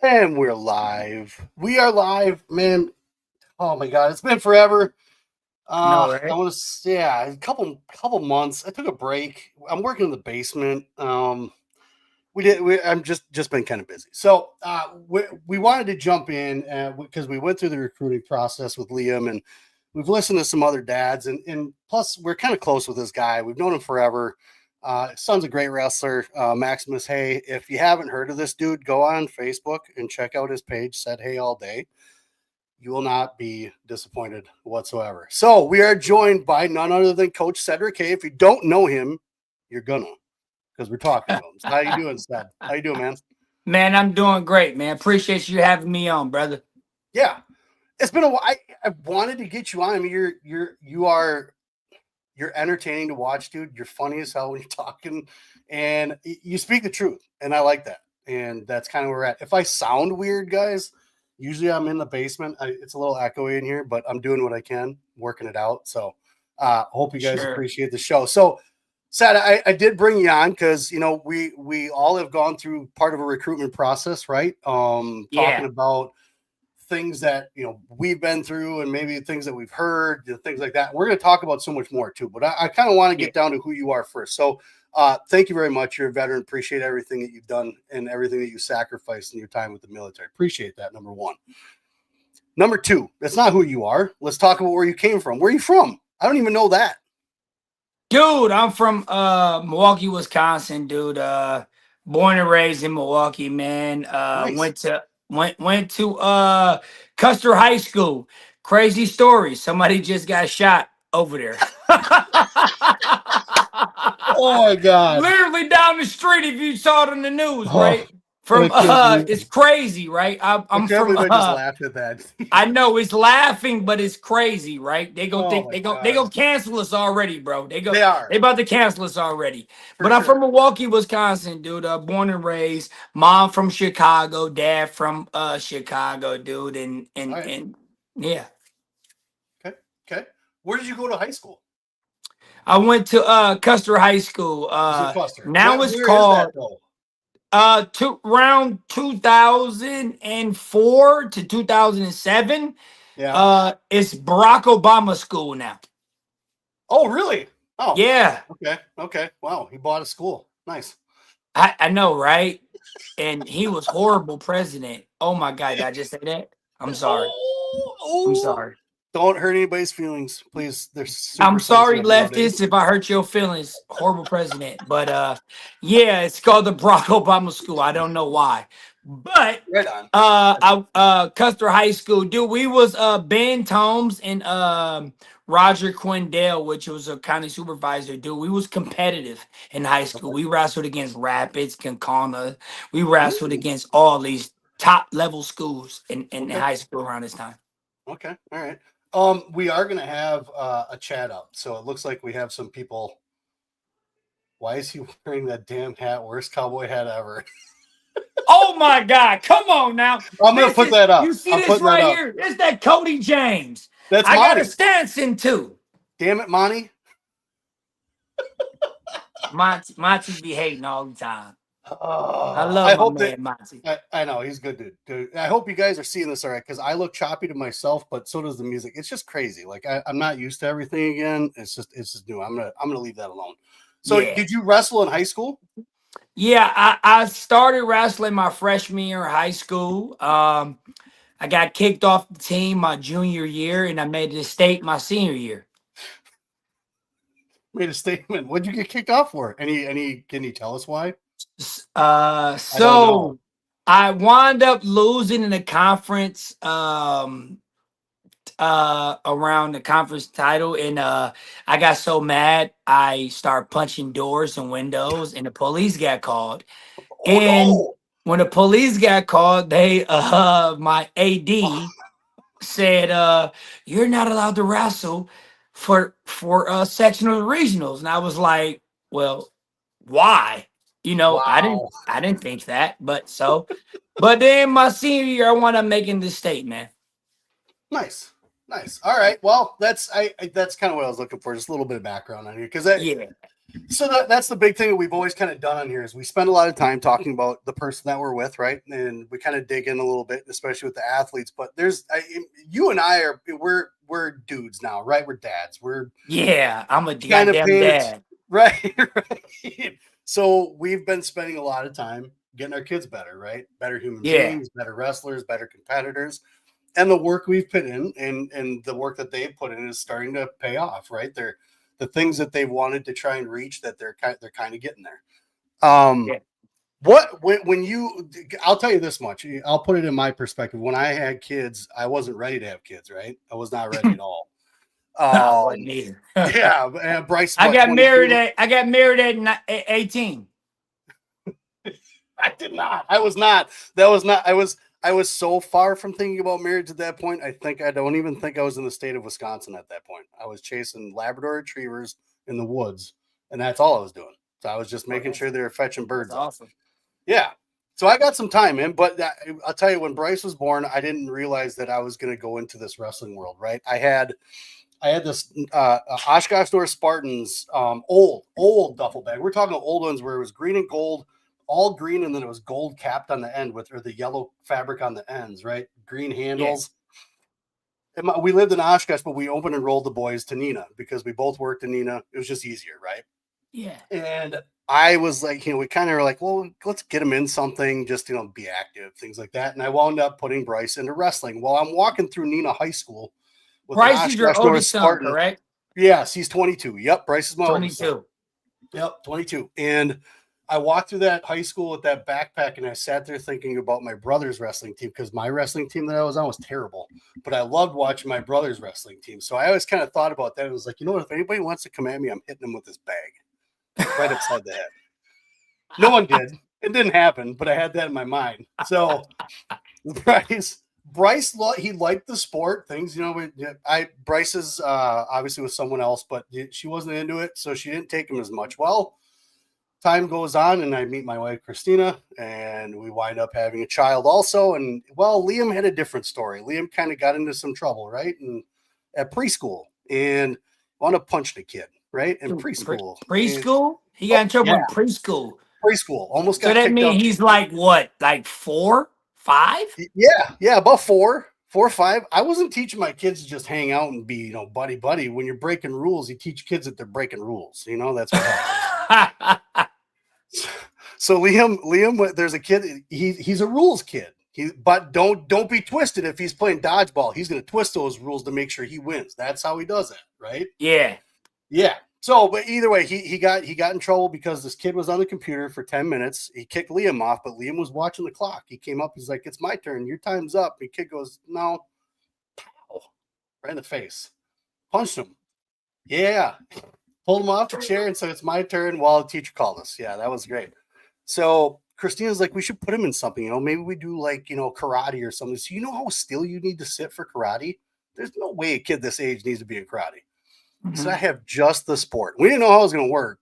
And we're live. We are live, man. Oh my god, it's been forever. No, I right? want to, yeah, a couple months. I took a break. I'm working in the basement. I'm just been kind of busy. So we wanted to jump in because we went through the recruiting process with Liam, and we've listened to some other dads, and plus we're kind of close with this guy. We've known him forever. His son's a great wrestler, Maximus Hay. If you haven't heard of this dude, go on Facebook and check out his page. Said Hey all day. You will not be disappointed whatsoever. So we are joined by none other than Coach Sedrick Hay. If you don't know him, you're gonna because we're talking to him. So how you doing, Sed? How you doing, man? Man, I'm doing great, man. Appreciate you having me on, brother. Yeah, it's been a while. I wanted to get you on. I mean, you're entertaining to watch, dude. You're funny as hell when you're talking, and you speak the truth, and I like that. And that's kind of where we're at. If I sound weird, guys, usually I'm in the basement. It's a little echoey in here, but I'm doing what I can, working it out. So, hope you guys Sure. appreciate the show. So, Sad, I did bring you on because we all have gone through part of a recruitment process, right? Talking Yeah. about things that we've been through and maybe things that we've heard, things like that. We're going to talk about so much more too, but I kind of want to Yeah. get down to who you are first. So thank you very much. You're a veteran. Appreciate everything that you've done and everything that you sacrificed in your time with the military. Appreciate that. Number one. Number two, that's not who you are. Let's talk about where you came from. Where are you from? I don't even know that. Dude, I'm from Milwaukee, Wisconsin, dude. Born and raised in Milwaukee, man. Nice. Went to Custer High School. Crazy story. Somebody just got shot over there. Oh my God. Literally down the street, if you saw it in the news, Oh, right? I From can't believe it's crazy, right? I I'm can't from believe I just laughed at that. I know it's laughing, but it's crazy, right? They go Oh think my they God. go cancel us already, bro. They are, They about to cancel us already. for But I'm from sure. Milwaukee, Wisconsin, dude. Born and raised. Mom from Chicago, dad from Chicago, dude. And All and right. and yeah. Okay. Okay. Where did you go to high school? I went to Custer High School. Was it Custer? Now it's Where is that called though? to around 2004 to 2007. Yeah. It's Barack Obama school now. Oh, really? Oh, Yeah, okay. Okay. Wow. He bought a school. Nice. I know, right? And he was horrible president. Oh my God, did I just say that? I'm sorry. Oh, I'm oh. sorry. Don't hurt anybody's feelings, please. They're super I'm sorry, sensitive nowadays. leftists, if I hurt your feelings. Horrible president. But yeah, it's called the Barack Obama School. I don't know why. But Right on. Custer High School, dude, we was Ben Tomes and Roger Quindell, which was a county supervisor, dude. We was competitive in high school. Okay. We wrestled against Rapids, Concona. We wrestled Ooh, against all these top level schools in okay. high school around this time. Okay. All right. We are gonna have a chat up, so it looks like we have some people. Why is he wearing that damn hat? Worst cowboy hat ever. Oh my God! Come on now. I'm gonna This put is that up. you see I'm this putting that right up. here. This that Cody James. That's I got a Monty. Stanson too. Damn it, Monty. Monty be hating all the time. I I love my hope that man Monty. I know he's good, dude. I hope you guys are seeing this all right because I look choppy to myself, but so does the music. It's just crazy. Like I'm not used to everything again. It's just new. I'm gonna leave that alone. So Yeah. did you wrestle in high school? Yeah, I started wrestling my freshman year of high school. I got kicked off the team my junior year, and I made the state my senior year. Made a statement. What'd you get kicked off for? Any? Can you tell us why? I don't know. So I wound up losing in the conference around the conference title, and I got so mad I started punching doors and windows, and the police got called. Oh And no! when the police got called, they my AD said, you're not allowed to wrestle for sectional regionals. And I was like, well, why? Wow. I didn't think that, but then my senior year I wound up making this statement. Nice, nice. All right. Well, that's kind of what I was looking for. Just a little bit of background on here because Yeah. So that's the big thing that we've always kind of done on here is we spend a lot of time talking about the person that we're with, right? And we kind of dig in a little bit, especially with the athletes. But you and I are we're dudes now, right? We're dads. We're Yeah, I'm a kind of goddamn paying it dad. right, right. So we've been spending a lot of time getting our kids better, right? Better human Yeah, beings, better wrestlers, better competitors, and the work we've put in and the work that they've put in is starting to pay off, right? They're the things that they've wanted to try and reach that they're kind of getting there. yeah. What when you I'll tell you this much. I'll put it in my perspective. When I had kids, I wasn't ready to have kids, right? I was not ready at all. I wasn't Um either. yeah, and Bryce what 22? I got married at 18. I did not. I was not. That was not. I was so far from thinking about marriage at that point. I don't even think I was in the state of Wisconsin at that point. I was chasing Labrador retrievers in the woods, and that's all I was doing. So I was just Oh, making sure they were fetching that's birds up. awesome. Yeah. So I got some time in, but I'll tell you, when Bryce was born, I didn't realize that I was going to go into this wrestling world. Right? I had this Oshkosh North Spartans old duffel bag. We're talking old ones where it was green and gold, all green, and then it was gold capped on the end with or the yellow fabric on the ends, right? Green Yeah, handles. We lived in Oshkosh, but we opened and rolled the boys to Nina because we both worked in Nina. It was just easier, right? yeah, And I was like, we kind of were like, well, let's get him in something, just be active, things like that. And I wound up putting Bryce into wrestling. While I'm walking through Nina High School with an Bryce is your Oshkosh North oldest son, Spartan. correct? Yes, he's 22. Yep, Bryce is my oldest son. 22. Yep, 22. And I walked through that high school with that backpack and I sat there thinking about my brother's wrestling team because my wrestling team that I was on was terrible. But I loved watching my brother's wrestling team. So I always kind of thought about that. It was like, what, if anybody wants to come at me, I'm hitting them with this bag right upside the head. No one did. It didn't happen, but I had that in my mind. So Bryce, he liked the sport things. Bryce is obviously with someone else, but she wasn't into it, so she didn't take him as much. Well, time goes on, and I meet my wife Christina, and we wind up having a child also. And well, Liam had a different story. Liam kind of got into some trouble, right? And at preschool, and wound up punching a kid, right? In preschool, and Preschool? He got in trouble yeah, in preschool. preschool, almost So got that kicked means out. he's like what? Like 4, 5? Yeah, about four or five. I wasn't teaching my kids to just hang out and be, buddy buddy. When you're breaking rules, you teach kids that they're breaking rules. That's what happens. So Liam, there's a kid. He's a rules kid. But don't be twisted if he's playing dodgeball. He's going to twist those rules to make sure he wins. That's how he does it, right? Yeah. Yeah. So, but either way, he got in trouble because this kid was on the computer for 10 minutes. He kicked Liam off, but Liam was watching the clock. He came up, he's like, "It's my turn. Your time's up." The kid goes, "No." Pow. Right in the face. Punched him. Yeah. Pulled him off the chair and said, "It's my turn," while the teacher called us. Yeah, that was great. So Christina's like, "We should put him in something, maybe we do like, karate or something." So how still you need to sit for karate? There's no way a kid this age needs to be in karate. So I Mhm. have just the sport. We didn't know how it was going to work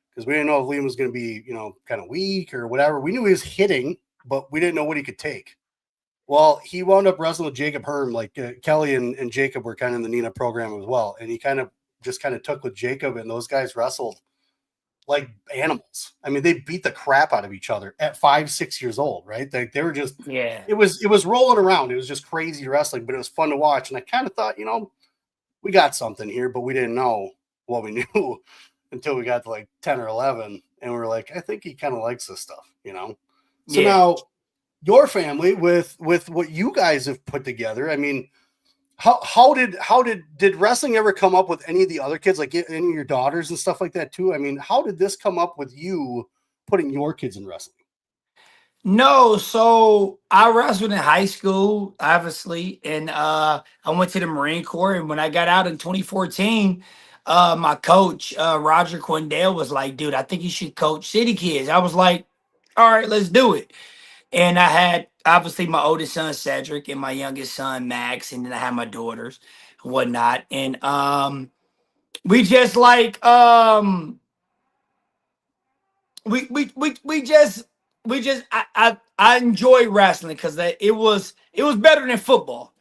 because we didn't know if Liam was going to be, kind of weak or whatever. We knew he was hitting, but we didn't know what he could take. Well, he wound up wrestling with Jacob Herm. Like Kelly and Jacob were kind of in the Nina program as well. And he kind of took with Jacob, and those guys wrestled like animals. I mean, they beat the crap out of each other at 5, 6 years old, right? They were just, Yeah. it was rolling around. It was just crazy wrestling, but it was fun to watch. And I kind of thought, we got something here, but we didn't know what we knew until we got to like 10 or 11. And we were like, I think he kind of likes this stuff. So Yeah. now your family with what you guys have put together, I mean, how did wrestling ever come up with any of the other kids, like any of your daughters and stuff like that too? I mean, how did this come up with you putting your kids in wrestling? No, so I wrestled in high school, obviously, and I went to the Marine Corps. And when I got out in 2014, my coach Roger Quindale was like, "Dude, I think you should coach city kids." I was like, "All right, let's do it." And I had obviously my oldest son Sedrick and my youngest son Max, and then I had my daughters and whatnot. And we just like we just I enjoy wrestling because it was better than football.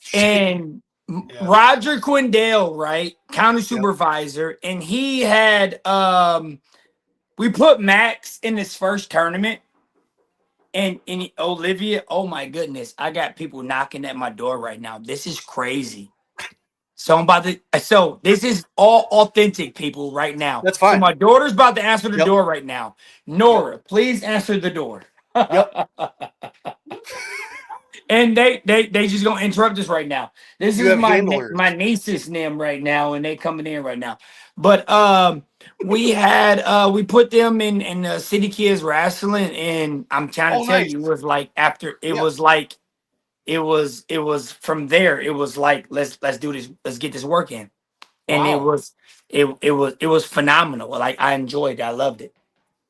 Shit. And Yeah. Roger Quindale, right? County Yep. supervisor, and he had we put Max in his first tournament. And Olivia, oh my goodness, I got people knocking at my door right now. This is crazy. So I'm about to. So this is all authentic, people, right now. That's So fine. my daughter's about to answer the Yep. door right now. Yep. Nora, please answer the door. Yep. And they just gonna interrupt us right now. This You is have my handlers. my niece's name right now, and they coming in right now. But we had we put them in City Kids Wrestling, and I'm trying Oh, to tell nice. you, it was like after it Yeah. was like it was from there. It was like let's do this, let's get this work in, and Wow. it was phenomenal. Like I enjoyed it, I loved it.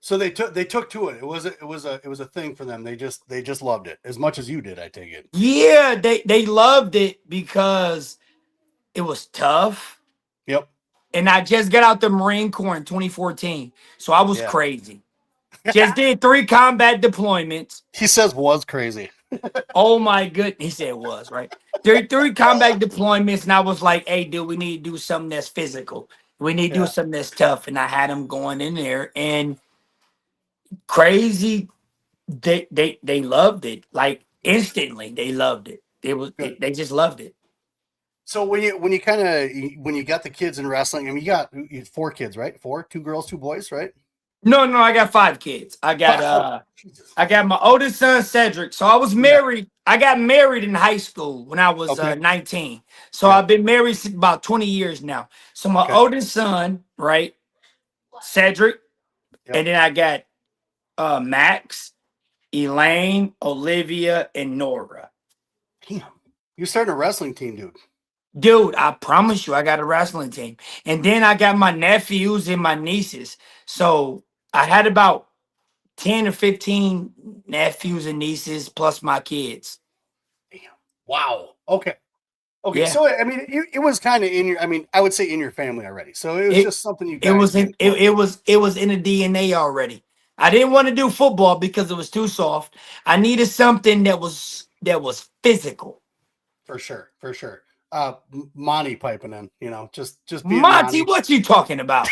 So they took to it. It was a thing for them. They just loved it as much as you did. I take it. Yeah, they loved it because it was tough. Yep. And I just got out the Marine Corps in 2014. So I was Yeah. crazy. Just did 3 combat deployments. He says was crazy. Oh my goodness. He said it was, right? Three combat deployments. And I was like, hey, dude, we need to do something that's physical. We need to do Yeah. something that's tough. And I had them going in there and crazy. They loved it. Like instantly, they loved it. Good. They just loved it. So when you got the kids in wrestling, I mean, you 4 kids, right? 4, 2 girls, 2 boys, right? No, I got 5 kids. I got Oh, Jesus. I got my oldest son, Sedrick. So I was Yeah. married. I got married in high school when I was Okay. 19. So Yeah. I've been married since about 20 years now. So my Okay. oldest son, right, Sedrick, Yep. and then I got Max, Elaine, Olivia, and Nora. Damn. You're starting a wrestling team, dude. Dude, I promise you, I got a wrestling team. And then I got my nephews and my nieces. So I had about 10 or 15 nephews and nieces plus my kids. Damn. Wow. Okay. Okay. Yeah. So I mean, it was kind of in your. I mean, I would say in your family already. So it was It just something you it guys was did. in it was in the DNA already. I didn't want to do football because it was too soft. I needed something that was physical. For sure. For sure. Monty piping in. Just being Monty, Monty. what you talking about?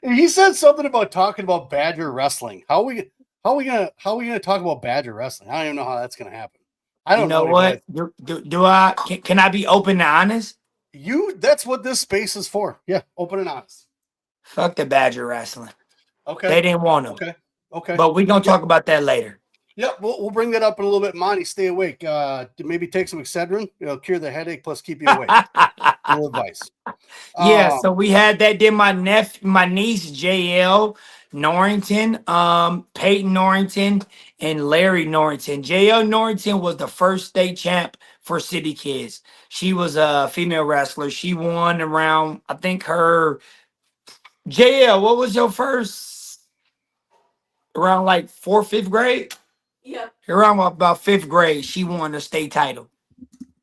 He said something about talking about Badger wrestling. How are we gonna talk about Badger wrestling? I don't even know how that's gonna happen. I You don't know know anybody. what? Do I can I be open and honest? That's what this space is for. Yeah, open and honest. Fuck the Badger wrestling. Okay. They didn't want them. Okay. Okay. But we gonna Yep. talk about that later. Yep. We'll bring that up in a little bit. Monty, stay awake. Maybe take some Excedrin. Cure the headache plus keep you awake. Little advice. Yeah, so we had that. Then my niece JL Norrington, Peyton Norrington, and Larry Norrington. JL Norrington was the first state champ for City Kids. She was a female wrestler. She won around, I think her JL. What was your first? Around like 4th, 5th grade. Yeah. Around about 5th grade, she won the state title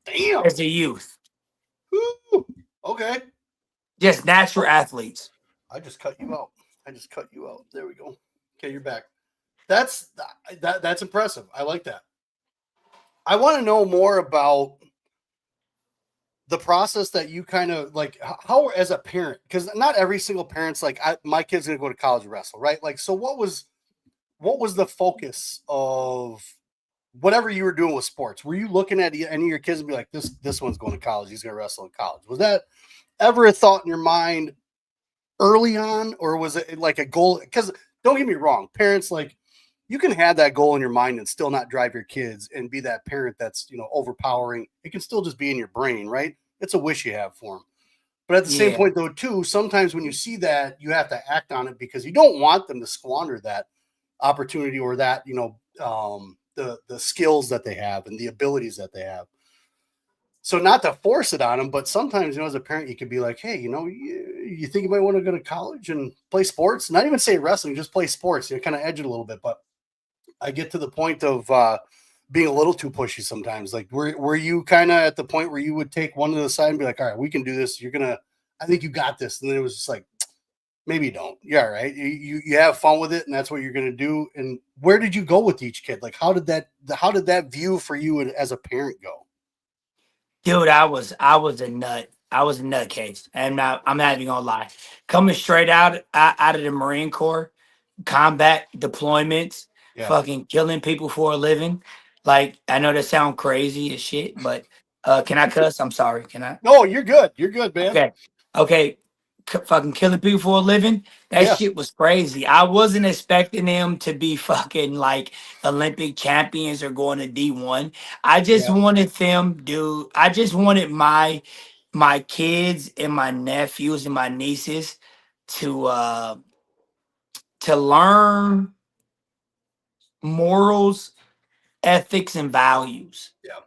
Damn. as a youth. Woo. Okay. Just natural athletes. I just cut you out. There we go. Okay, you're back. That's impressive. I like that. I want to know more about the process that you kind of like how as a parent, because not every single parent's like my kid's gonna go to college and wrestle, right? Like, so what was the focus of whatever you were doing with sports? Were you looking at any of your kids and be like, this one's going to college, he's gonna wrestle in college? Was that ever a thought in your mind early on, or was it like a goal? Because don't get me wrong, parents, like, you can have that goal in your mind and still not drive your kids and be that parent that's overpowering. It can still just be in your brain, right? It's a wish you have for them. But at the same Yeah. point, though, too, sometimes when you see that, you have to act on it because you don't want them to squander that opportunity or that the skills that they have and the abilities that they have. So not to force it on them, but sometimes, as a parent, you could be like, hey, you think you might want to go to college and play sports? Not even say wrestling, just play sports. Kind of edge it a little bit. But I get to the point of being a little too pushy sometimes. Like, were you kind of at the point where you would take one to the side and be like, all right, we can do this. I think you got this. And then it was just like, maybe you don't. Yeah, right. You have fun with it, and that's what you're going to do. And where did you go with each kid? Like, how did that view for you as a parent go? Dude, I was a nut. I was a nutcase. I'm not even gonna lie. Coming straight out of the Marine Corps, combat deployments, Yeah. fucking killing people for a living. Like I know that sound crazy as shit, but can I cuss? I'm sorry. Can I? No, you're good. You're good, man. Okay. Okay. Fucking killing people for a living. That Yeah. shit was crazy. I wasn't expecting them to be fucking like Olympic champions or going to D1. I just Yeah. wanted them, dude. I just wanted my kids and my nephews and my nieces to learn morals, ethics, and values. Yeah.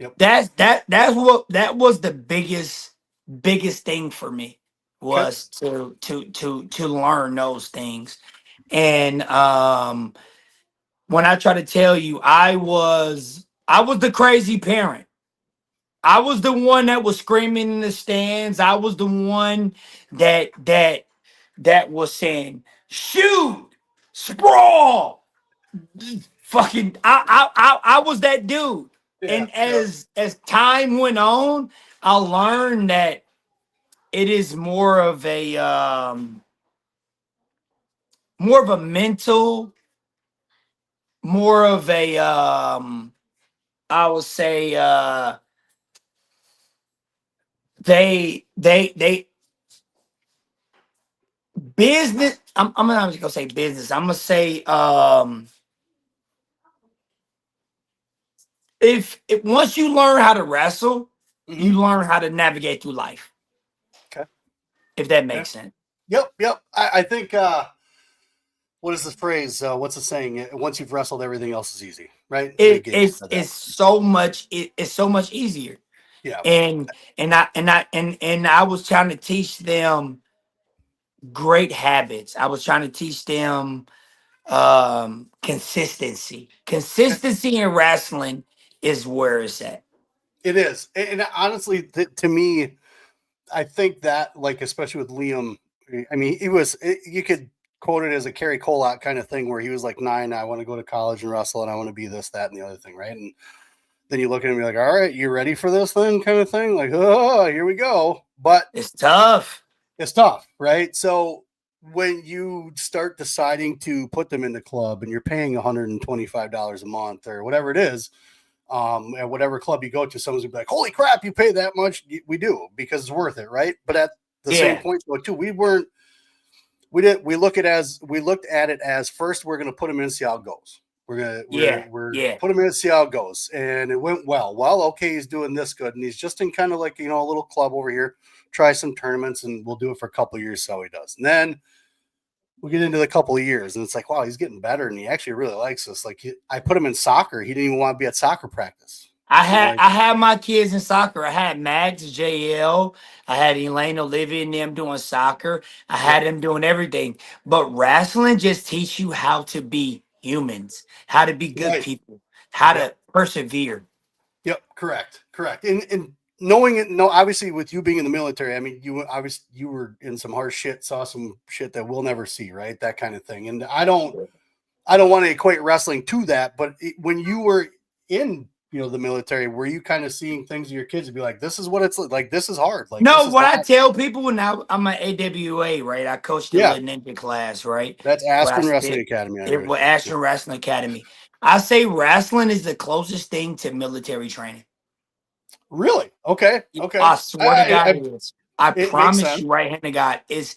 Yep. That was the biggest thing for me Okay. was to learn those things. And when I try to tell you, I was the crazy parent. I was the one that was screaming in the stands. I was the one that was saying shoot, sprawl, fucking. I was that dude. Yeah. And Yeah. as time went on, I learned that it is more of a mental, more of a I would say they business. I'm not just gonna say business. I'm gonna say if once you learn how to wrestle, Hmm. you learn how to navigate through life. Okay. If that Yeah. makes sense. Yep. Yep. I think what is the phrase? What's the saying? Once you've wrestled, everything else is easy, right? Nate It, Gage it's said that. it's so much it's so much easier. Yeah. And I was trying to teach them great habits. I was trying to teach them consistency. Okay. Consistency in wrestling is where it's at. It is, and honestly, to me, I think that, like, especially with Liam, I mean, you could quote it as a Kerry Colott kind of thing where he was like 9, I want to go to college and wrestle and I want to be this, that, and the other thing, right? And then you look at him and be like, all right, you ready for this then kind of thing? Like, oh, here we go. But It's tough. it's tough, right? So when you start deciding to put them in the club and you're paying $125 a month or whatever it is, at whatever club you go to, someone's gonna be like, "Holy crap, you pay that much?" We do because it's worth it, right? But at the same Yeah. point, though, too, we looked at it as first we're gonna put them in and see how it goes. Yeah. We're Yeah. put him in and see how it goes, and it went well. Well, okay, he's doing this good, and he's just in kind of like a little club over here. Try some tournaments, and we'll do it for a couple of years. So he does, and then we get into the couple of years, and it's like, wow, he's getting better, and he actually really likes this. Like, I put him in soccer; he didn't even want to be at soccer practice. I You know, had like, I had my kids in soccer. I had Max, JL, I had Elaine, Olivia, and them doing soccer. I yep, had them doing everything. But wrestling just teach you how to be humans, how to be good right, people, how yep, to persevere. yep, correct. And knowing it, no, obviously with you being in the military, I mean, you were in some harsh shit, saw some shit that we'll never see, right? That kind of thing. And I don't want to equate wrestling to that, but when you were in the military, were you kind of seeing things in your kids and be like, this is what it's like, this is hard, like this No, is what I not, tell people when I'm an AWA, right? I coached the yeah, little ninja class, right? that's Where I Aspen Wrestling said Academy. I it heard. was Yeah. Ashton Wrestling Academy. I say wrestling is the closest thing to military training. Really? Okay. Okay. I swear to God I it is. I it makes promise sense. you, right hand to God, it's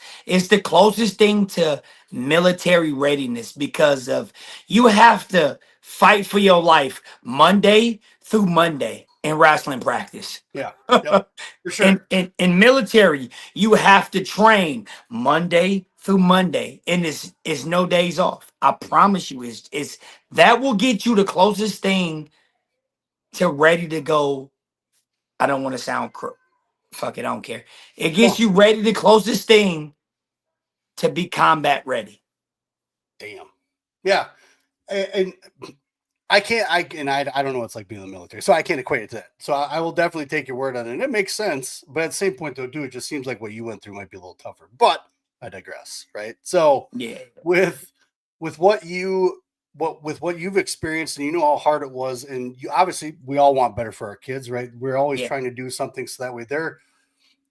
the closest thing to military readiness because of you have to fight for your life Monday through Monday in wrestling practice. Yeah. Yep. For sure. In military, you have to train Monday through Monday, and it's no days off. I promise you, it's that will get you the closest thing to ready to go. I don't want to sound fuck it, I don't care. It gets No. you ready, the closest thing to be combat ready. Damn. Yeah. And I can't. I don't know what it's like being in the military, so I can't equate it to that. So I will definitely take your word on it. And it makes sense, but at the same point, though, dude, it just seems like what you went through might be a little tougher. But I digress, right? So Yeah. with what you what you've experienced, and you know how hard it was, and you obviously we all want better for our kids, right? We're always Yeah. trying to do something so that way they're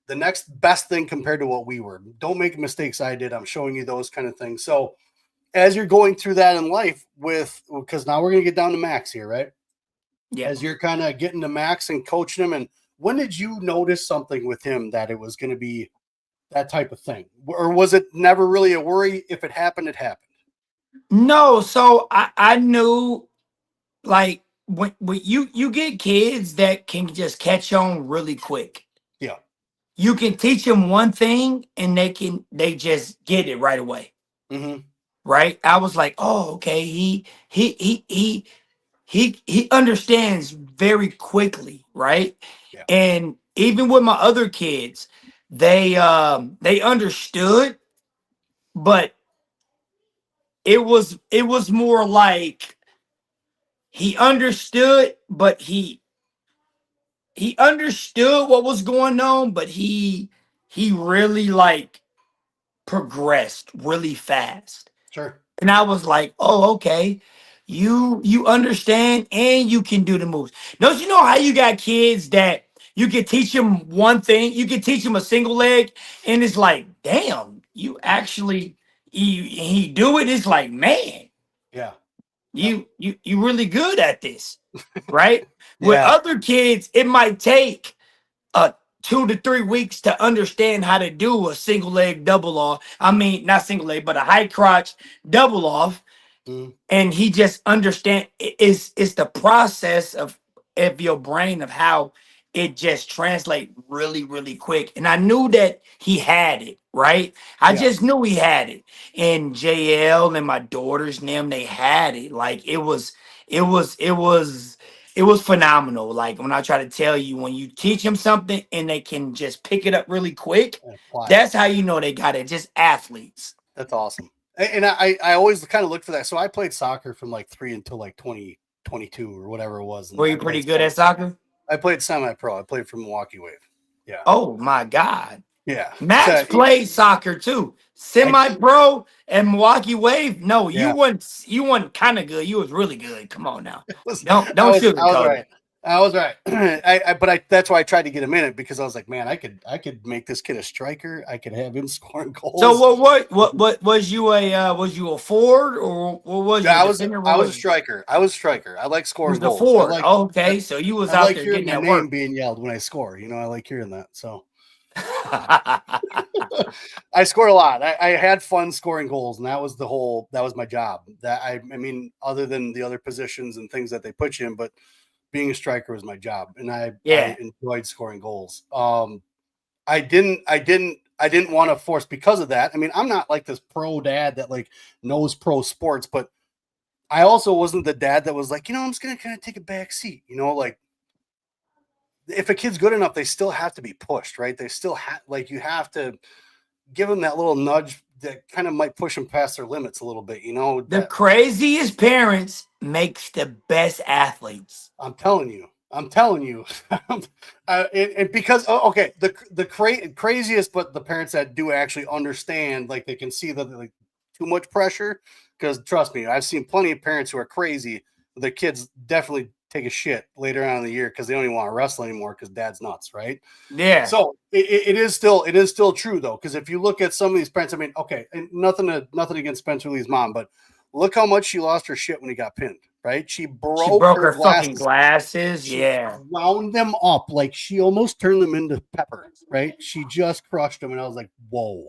the next best thing compared to what we were. Don't make mistakes I did. I'm showing you those kind of things. So as you're going through that in life because now we're going to get down to Max here, right? Yeah. As you're kind of getting to Max and coaching him, and when did you notice something with him that it was going to be that type of thing? Or was it never really a worry? If it happened, it happened. No, so I knew, like, when you get kids that can just catch on really quick. Yeah. You can teach them one thing and they just get it right away. Mm-hmm. Right? I was like, oh, okay, he understands very quickly, right? Yeah. And even with my other kids, they understood, but it was more like he understood, but he understood what was going on, but he really, like, progressed really fast. Sure. And I was like, oh, okay. You understand and you can do the moves. Don't you know how you got kids that you can teach them one thing, you can teach them a single leg, and it's like, damn, you actually he do it. It's like, man, Yeah. Yep. you really good at this, right? With Yeah. other kids, it might take 2 to 3 weeks to understand how to do a single leg double off. I mean, not single leg, but a high crotch double off. Mm, And he just understand it's the process of your brain of how it just translate really, really quick. And I knew that he had it, right? I yeah. just knew he had it. And JL and my daughters and them, they had it. Like, it was phenomenal. Like, when I try to tell you, when you teach them something and they can just pick it up really quick, Apply it. that's how you know they got it. Just athletes. That's awesome. And I always kind of look for that. So I played soccer from like 3 until like 2022 or whatever it was. And Were I you pretty played good at soccer? I played semi-pro. I played for Milwaukee Wave. Yeah. Oh my God. Yeah. Max So played soccer too. I Semi-pro and Milwaukee Wave. No, you yeah. weren't kind of good. You was really good. Come on now. It was Don't I was sugarcoat it. right. I was right. But that's why I tried to get him in it because I was like, man, I could make this kid a striker. I could have him scoring So goals. what was you a forward, or what was you, Yeah, a defender? What I was a was you? striker. I was a striker. I like You scoring was the goals. forward. Oh, okay. So you was I out like there hearing getting my that name work. being yelled when I score. I like hearing that. So I scored a lot. I had fun scoring goals, and that was my job. That I mean, other than the other positions and things that they put you in, but being a striker was my job, and I Yeah. enjoyed scoring goals. I didn't want to force because of that. I mean, I'm not like this pro dad that like knows pro sports, but I also wasn't the dad that was like, I'm just gonna kind of take a back seat. Like if a kid's good enough, they still have to be pushed, right? They still have like you have to give them that little nudge that kind of might push them past their limits a little bit. The That craziest parents makes the best athletes. I'm telling you. Because okay, the craziest, but the parents that do actually understand, like they can see that like too much pressure. Because trust me, I've seen plenty of parents who are crazy. Their kids definitely take a shit later on in the year because they don't even want to wrestle anymore because dad's nuts, right? Yeah. So it is still true though, because if you look at some of these parents, I mean, okay, and nothing against Spencer Lee's mom, but look how much she lost her shit when he got pinned, right? She She broke broke her her fucking glasses. glasses. She Yeah. wound them up like she almost turned them into pepper, right? She just crushed them, and I was like, whoa.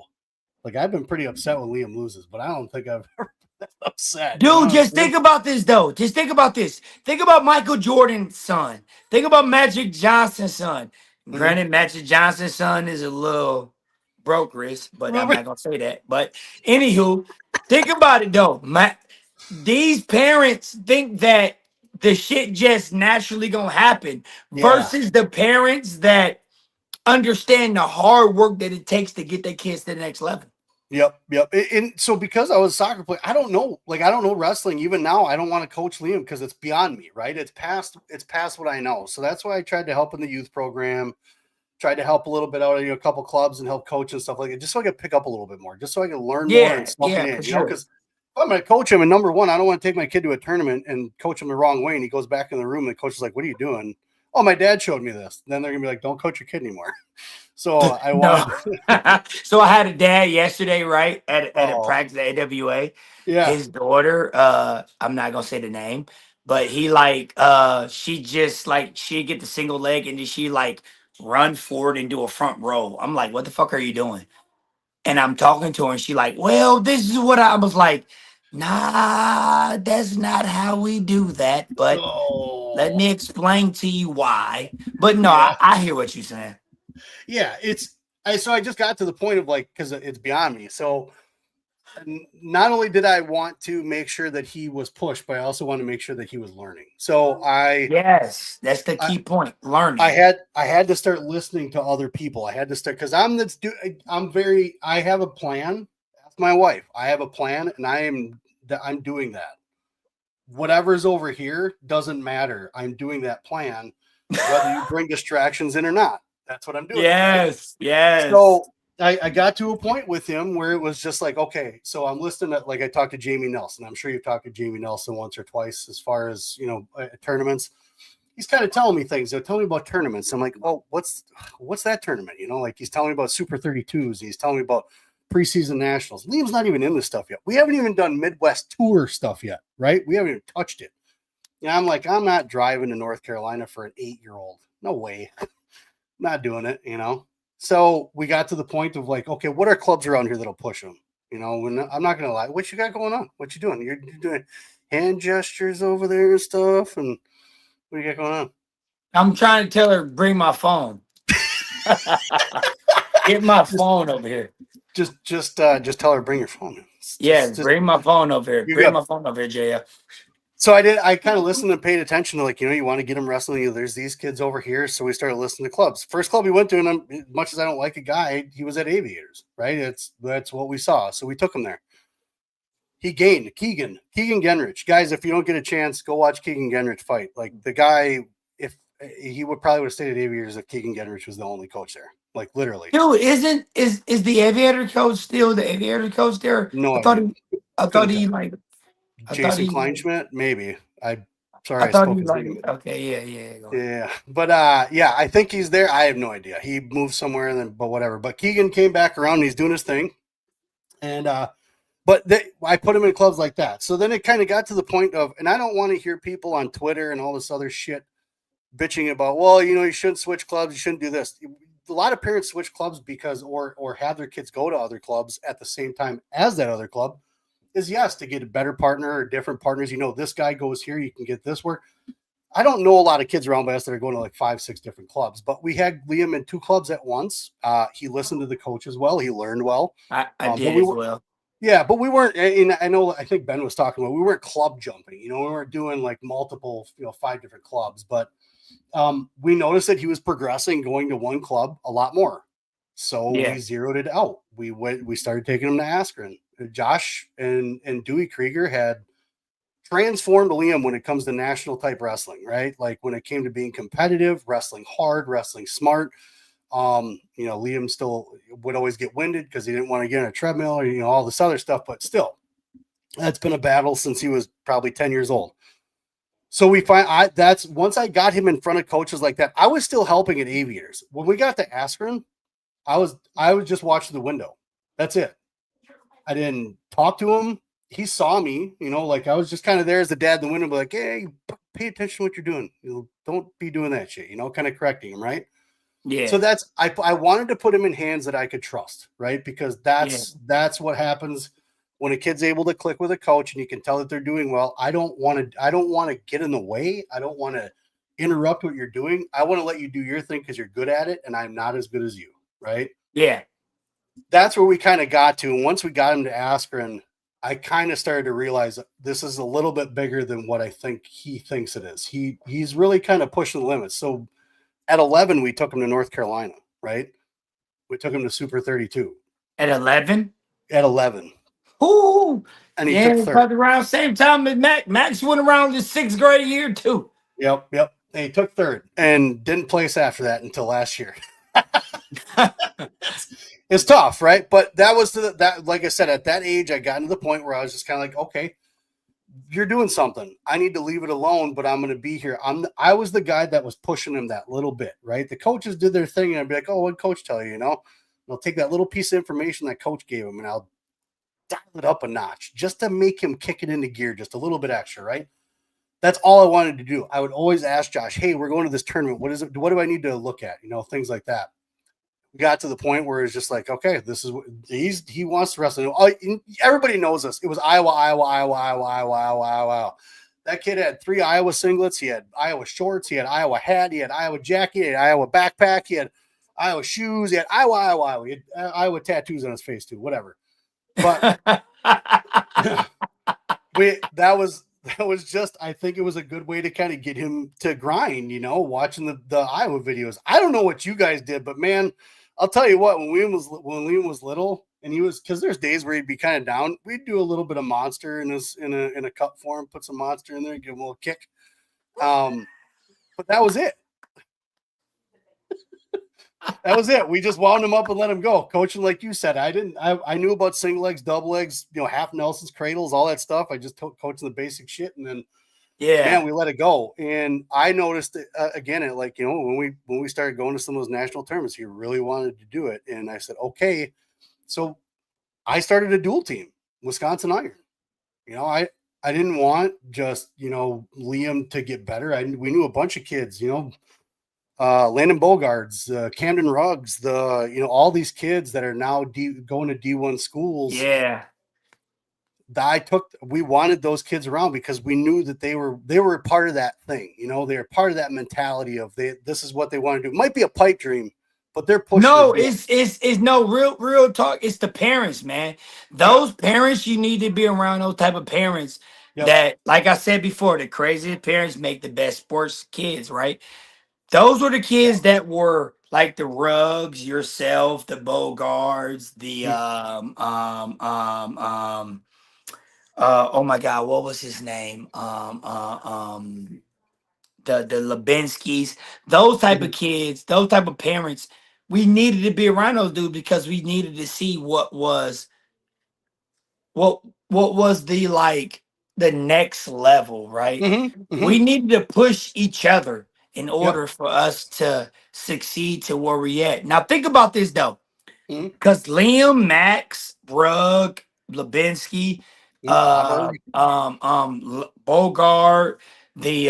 Like I've been pretty upset when Liam loses, but I don't think I've ever been that upset. You know Dude, what I'm just saying? think about this though. Just think about this. Think about Michael Jordan's son. Think about Magic Johnson's son. Mhm. Granted, Magic Johnson's son is a little brokerous, but I'm Remember? not gonna say that. But anywho, think about it though. These parents think that the shit just naturally gonna happen Yeah. versus the parents that understand the hard work that it takes to get their kids to the next level. Yep. And so because I was a soccer player, I don't know wrestling. Even now, I don't want to coach Liam because it's beyond me, right? It's past what I know. So that's why I tried to help in the youth program, tried to help a little bit out of a couple clubs and help coach and stuff like that, just so I could pick up a little bit more, just so I could learn more and Yeah, soak it yeah, in, for sure. because I'm going to coach him. And number one, I don't want to take my kid to a tournament and coach him the wrong way. And he goes back in the room and the coach is like, what are you doing? Oh, my dad showed me this. Then they're going to be like, don't coach your kid anymore. So I No. wanted. So I had a dad yesterday, right? At a Oh, practice at AWA. yeah. His daughter, I'm not gonna say the name, but he she just like she'd get the single leg and then she like run forward and do a front row. I'm like, what the fuck are you doing? And I'm talking to her and she like, well, this is what I was like, nah, that's not how we do that. But let Oh, me explain to you why. But no, yeah. I hear what you're saying. Yeah. So I just got to the point of like, because it's beyond me. So not only did I want to make sure that he was pushed, but I also want to make sure that he was learning. So Yes, that's the I, key point. I Learning. had to start listening to other people. I had to start because I have a plan. Ask my wife. I have a plan, and I'm doing that. Whatever's over here doesn't matter. I'm doing that plan, whether you bring distractions in or not. That's what I'm doing, right? Yes, yes. So I got to a point with him where it was just like, okay, so I'm listening to, like, I talked to Jamie Nelson. I'm sure you've talked to Jamie Nelson once or twice as far as, tournaments. He's kind of telling me things. They're telling me about tournaments. I'm like, well, what's that tournament? Like he's telling me about Super 32s. He's telling me about preseason nationals. Liam's not even in this stuff yet. We haven't even done Midwest tour stuff yet, right? We haven't even touched it. I'm like, I'm not driving to North Carolina for an 8-year-old. No way. Not doing it, So we got to the point of like, okay, what are clubs around here that'll push them? I'm not gonna lie. What you got going on? What you doing? You're doing hand gestures over there and stuff, and what do you got going on? I'm trying to tell her bring my phone. Get my Just, phone over here. just tell her bring your phone. Yeah, bring my phone over here. You Bring got. my phone over here, JF. So I kind of listened and paid attention to, like, you want to get them wrestling. There's these kids over here. So we started listening to clubs. First club we went to, and as much as I don't like a guy, he was at Aviators, right? That's what we saw. So we took him there. He gained Keegan Genrich. Guys, if you don't get a chance, go watch Keegan Genrich fight. Like, the guy, if he probably would have stayed at Aviators if Keegan Genrich was the only coach there. Like, literally. Dude, is the aviator coach still the aviator coach there? No I thought idea. he I thought Couldn't he tell. like I thought Jason he like Kleinschmidt, maybe. I I thought he spoke his like name. okay, yeah, go ahead. Yeah, but yeah, I think he's there. I have no idea. He moved somewhere, and then, but whatever. But Keegan came back around. And he's doing his thing, and I put him in clubs like that. So then it kind of got to the point of, and I don't want to hear people on Twitter and all this other shit bitching about, well, you shouldn't switch clubs. You shouldn't do this. A lot of parents switch clubs because, or have their kids go to other clubs at the same time as that other club. Is yes, to get a better partner or different partners. This guy goes here, you can get this work. I don't know a lot of kids around by us that are going to like 5-6 different clubs, but we had Liam in 2 clubs at once. He listened to the coaches well. He learned well. I But did we as were, well. yeah, but we weren't. And I think Ben was talking about, we weren't club jumping. We weren't doing like multiple, 5 different clubs. But we noticed that he was progressing, going to one club a lot more. So Yeah. we zeroed it out. We started taking him to Askren. Josh and Dewey Krieger had transformed Liam when it comes to national type wrestling, right? Like when it came to being competitive, wrestling hard, wrestling smart. Liam still would always get winded because he didn't want to get on a treadmill or, all this other stuff, but still, that's been a battle since he was probably 10 years old. So once I got him in front of coaches like that, I was still helping at Aviators. When we got to Askren, I was just watching the window. That's it. I didn't talk to him. He saw me, like I was just kind of there as the dad in the window, like, hey, pay attention to what you're doing. Don't be doing that shit, kind of correcting him, right? Yeah. So I wanted to put him in hands that I could trust, right? Because that's what happens when a kid's able to click with a coach and you can tell that they're doing well. I don't want to get in the way. I don't want to interrupt what you're doing. I want to let you do your thing because you're good at it, and I'm not as good as you, right? Yeah. That's where we kind of got to. And once we got him to Askren, I kind of started to realize this is a little bit bigger than what I think he thinks it is. He's really kind of pushing the limits. So at 11, we took him to North Carolina, right? We took him to Super 32. At 11? At 11. Ooh. And he took third. Around same time as Max. Max went around the 6th grade year too. Yep. And he took third and didn't place after that until last year. It's tough, right? But that was that. Like I said, at that age, I got to the point where I was just kind of like, okay, you're doing something. I need to leave it alone, but I'm going to be here. I was the guy that was pushing him that little bit, right? The coaches did their thing, and I'd be like, oh, what coach tell you? You know, and I'll take that little piece of information that coach gave him, and I'll dial it up a notch just to make him kick it into gear just a little bit extra, right? That's all I wanted to do. I would always ask Josh, hey, we're going to this tournament. What is it? What do I need to look at? You know, things like that. We got to the point where it's just like, okay, this is what he wants to wrestle. Everybody knows this. It was Iowa, Iowa, Iowa, Iowa, Iowa, Iowa, Iowa. That kid had 3 Iowa singlets. He had Iowa shorts. He had Iowa hat. He had Iowa jacket. He had Iowa backpack. He had Iowa shoes. He had Iowa, Iowa, Iowa. He had Iowa tattoos on his face too. Whatever. But that was just, I think it was a good way to kind of get him to grind, you know, watching the Iowa videos. I don't know what you guys did, but man, I'll tell you what, when Liam was little and he was, because there's days where he'd be kind of down, we'd do a little bit of Monster in a cup for him, put some Monster in there, give him a little kick. But that was it. That was it. We just wound him up and let him go. Coaching, like you said, I knew about single legs, double legs, you know, half Nelson's cradles, all that stuff. I just coaching the basic shit, and then man, we let it go. And I noticed it, again, it like, you know, when we started going to some of those national tournaments, he really wanted to do it. And I said, okay. So I started a dual team, Wisconsin Iron. You know, I didn't want just, you know, Liam to get better. We knew a bunch of kids, you know, Landon Bogards, Camden Ruggs, all these kids that are now going to D1 schools. Yeah. We wanted those kids around because we knew that they were part of that thing. You know, they were part of that mentality of this is what they want to do. It might be a pipe dream, but they're pushing. No, it's no real talk. It's the parents, man. Those parents, you need to be around those type of parents that, like I said before, the craziest parents make the best sports kids, right? Those were the kids that were like the Ruggs, yourself, the Bogards, the oh my God, what was his name? The Lebinskis, those type of kids, those type of parents. We needed to be around those dudes because we needed to see what was the like the next level, right? We needed to push each other in order for us to succeed to where we at. Now think about this though, because Liam, Max, Rugg, Lubinsky, Bogart, the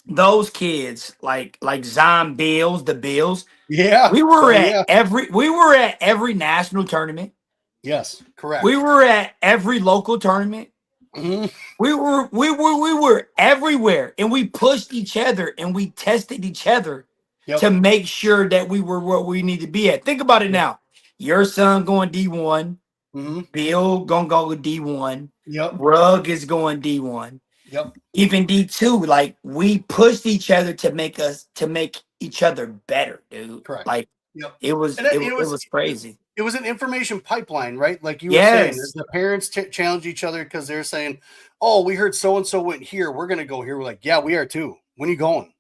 those kids like Zion Bills, the Bills. Yeah. We were at every national tournament. Yes, correct. We were at every local tournament. We were everywhere, and we pushed each other and we tested each other to make sure that we were where we need to be at. Think about it now. Your son going D1, Bill gonna go D1. Rugg is going D1. Even D2. Like we pushed each other to make each other better, dude. Correct. Like it was crazy. It was an information pipeline, right? Like you were saying, the parents challenge each other because they're saying, "Oh, we heard so and so went here. We're gonna go here." We're like, "Yeah, we are too. When are you going?"